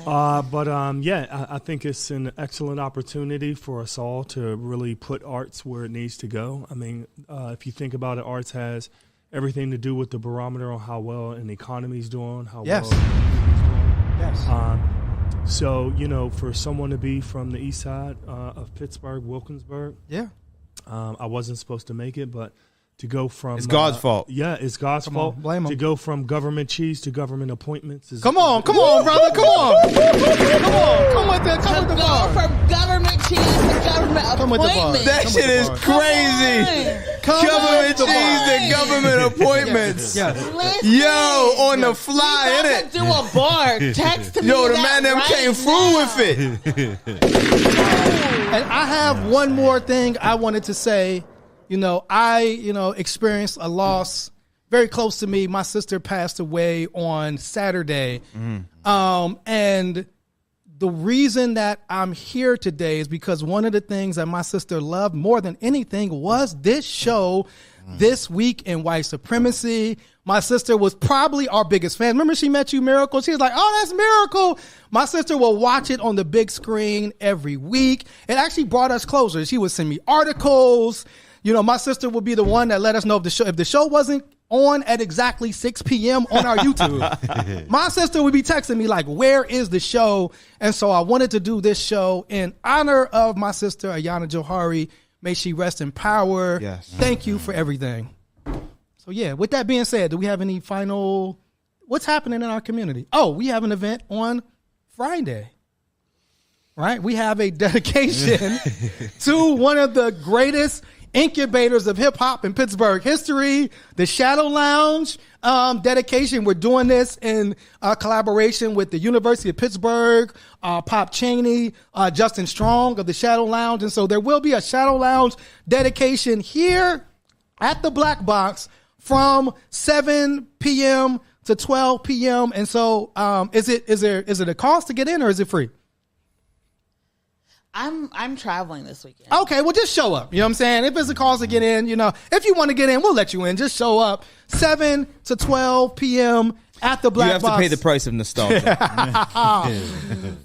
I think it's an excellent opportunity for us all to really put arts where it needs to go. I mean, if you think about it, arts has everything to do with the barometer on how well an economy's doing, how well the community's doing. Yes. So, for someone to be from the east side of Pittsburgh, Wilkinsburg, I wasn't supposed to make it, but to go from... It's God's fault. Yeah, it's God's fault. Blame him. To go from government cheese to government appointments. Come on, brother. Come on. Come with the bar. From government cheese to government appointments. That shit is crazy. Government cheese to government appointments. Yes. Yo, on the fly, innit? Do a bar. Text me. Yo, the man them came through with it. And I have one more thing I wanted to say. I experienced a loss very close to me. My sister passed away on Saturday. And the reason that I'm here today is because one of the things that my sister loved more than anything was this show, This Week in White Supremacy. My sister was probably our biggest fan. Remember she met you, Miracle? She was like, oh, that's Miracle. My sister will watch it on the big screen every week. It actually brought us closer. She would send me articles. You know, my sister would be the one that let us know if the show wasn't on at exactly 6 p.m. on our YouTube. My sister would be texting me like, where is the show? And so I wanted to do this show in honor of my sister, Ayana Johari. May she rest in power. Yes. Thank you for everything. So yeah, with that being said, do we have any final, what's happening in our community? Oh, we have an event on Friday, right? We have a dedication to one of the greatest incubators of hip hop in Pittsburgh history, the Shadow Lounge dedication. We're doing this in collaboration with the University of Pittsburgh, Pop Cheney, Justin Strong of the Shadow Lounge. And so there will be a Shadow Lounge dedication here at the Black Box from 7 p.m. to 12 p.m. And so is it a cost to get in or is it free? I'm traveling this weekend. Okay, well, just show up. You know what I'm saying? If it's a cause to get in, you know, if you want to get in, we'll let you in. Just show up 7 to 12 p.m. at the Black Box. You have to pay the price of nostalgia.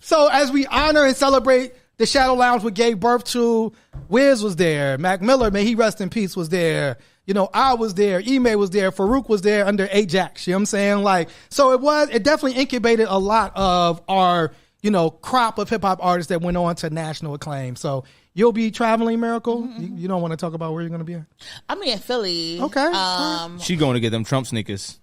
So as we honor and celebrate the Shadow Lounge, we gave birth to, Wiz was there. Mac Miller, may he rest in peace, was there. You know, I was there. Ime was there. Farouk was there under Ajax. You know what I'm saying? Like, so it definitely incubated a lot of our, you know, crop of hip hop artists that went on to national acclaim. So you'll be traveling, Miracle. Mm-hmm. You don't want to talk about where you're going to be at? I'm in Philly. Okay. She going to get them Trump sneakers.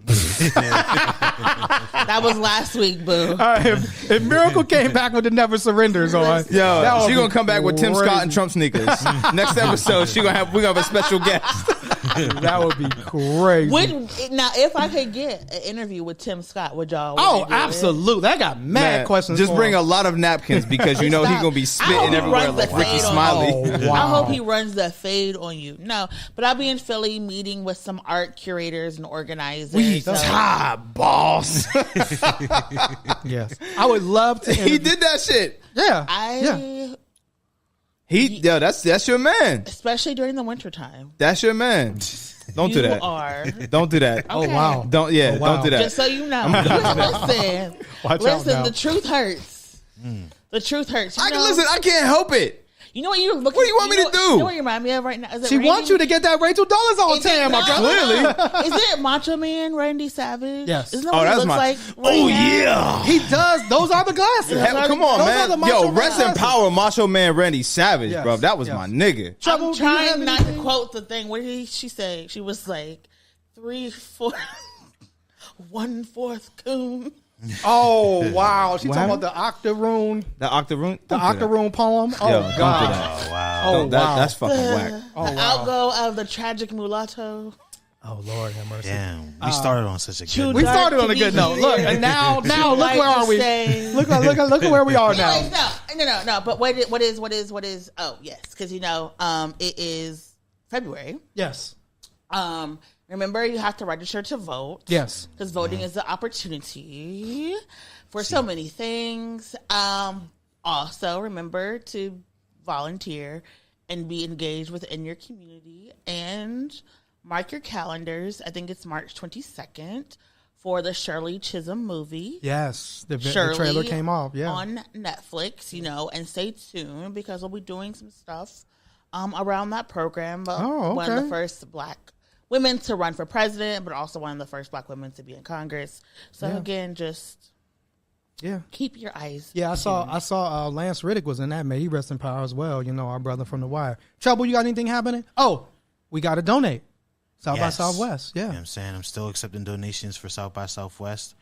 That was last week, boo. All right, if Miracle came back with the Never Surrenders on, yo, she gonna come back with Tim Scott and Trump sneakers. Next episode, we're gonna have a special guest. That would be crazy. Now, if I could get an interview with Tim Scott, would y'all? Oh, absolutely. I got mad questions. Just bring a lot of napkins because you know he's gonna be spitting everywhere like Ricky Smiley. Oh, wow. I hope he runs the fade on you. No, but I'll be in Philly meeting with some art curators and organizers. We top boss. Yes, I would love to. He did that shit. Yeah, that's your man. Especially during the wintertime. That's your man. Don't do that. Don't do that. Okay. Oh wow. Don't do that. Just so you know. Listen. The truth hurts. The truth hurts. I can't help it. You know what you're looking? What do you want me to do? You know what you remind me of right now? Is it she Randy? wants you to get that Rachel Dolezal on tan, my brother. Clearly. Is it Macho Man Randy Savage? Yes. Isn't that what he looks like? Oh yeah. He does. Those are the glasses. Come on, man. Yo, rest in power, Macho Man Randy Savage, bro. That was my nigga. I'm trying not to quote the thing. What did she say? She was like 3/4, 1/4 coon. Oh wow! She talking about the octoroon. The octoroon. The octoroon poem. Oh god! Oh wow! Oh wow! That's fucking whack. Oh wow! Outgo of the tragic mulatto. Oh Lord, have mercy. Damn, we started on such a good note. We started on a good note. Look, and now look where are we? Look at where we are now. No. But what is? Oh yes, because you know, it is February. Yes. Remember, you have to register to vote. Yes. Because voting is the opportunity for so many things. Also, remember to volunteer and be engaged within your community. And mark your calendars. I think it's March 22nd for the Shirley Chisholm movie. Yes. The trailer came off. Yeah. On Netflix, you know, and stay tuned because we'll be doing some stuff around that program. One of the first Black women to run for president, but also one of the first Black women to be in Congress. So again, just keep your eyes. Yeah, I saw Lance Riddick was in that. May he rest in power as well. You know, our brother from The Wire. Trouble, you got anything happening? Oh, we got to donate. South by Southwest. Yeah. You know what I'm saying? I'm still accepting donations for South by Southwest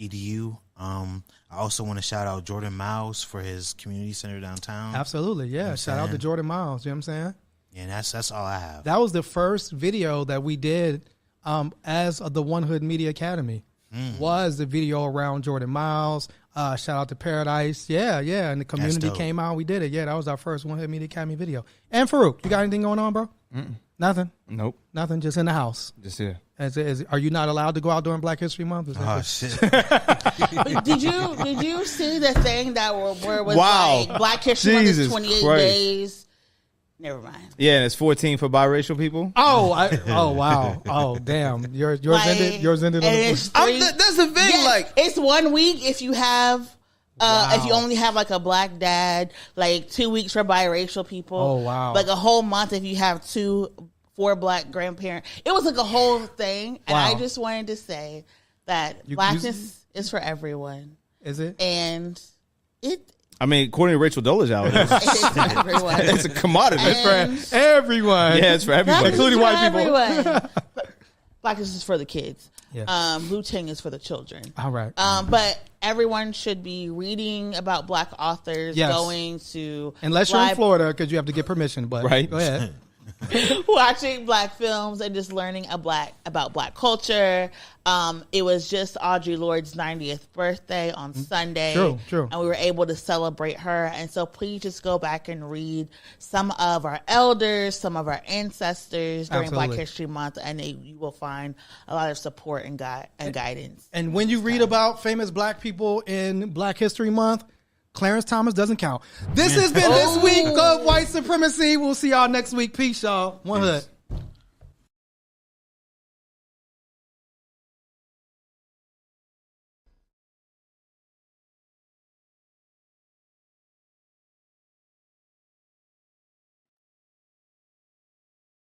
EDU. I also want to shout out Jordan Miles for his community center downtown. Absolutely. Yeah. You know shout out to Jordan Miles. You know what I'm saying? And that's all I have. That was the first video that we did as the One Hood Media Academy. Was the video around Jordan Miles. Shout out to Paradise. Yeah. And the community came out. We did it. Yeah, that was our first One Hood Media Academy video. And Farouk, you got anything going on, bro? Nothing. Nope. Nothing. Just in the house. Just here. Are you not allowed to go out during Black History Month? Shit. Did you see the thing that where it was Wow. like Black History Month is 28 Christ. days? Never mind. Yeah, and it's 14 for biracial people. Oh, wow. Oh, damn. Yours ended. Yours ended. On that's the thing. Yes, like, it's 1 week if you have. If you only have like a black dad, like 2 weeks for biracial people. Oh, wow. Like a whole month if you have 4 black grandparents. It was like a whole thing. And I just wanted to say that blackness is for everyone. Is it? And I mean, according to Rachel Dolezal, it's a commodity. It's for everyone. Yeah, it's for everybody, including white people. Blackness is for the kids. Yeah. Looting is for the children. All right. But everyone should be reading about black authors, going to unless you're in Florida because you have to get permission. But right. Go ahead. Watching black films and just learning about black culture. It was just Audre Lorde's 90th birthday on Sunday. True. And we were able to celebrate her. And so please just go back and read some of our elders, some of our ancestors during Black History Month, and you will find a lot of support and guidance. And when you read about famous black people in Black History Month, Clarence Thomas doesn't count. This has been this week of White Supremacy. We'll see y'all next week. Peace, y'all. One hood.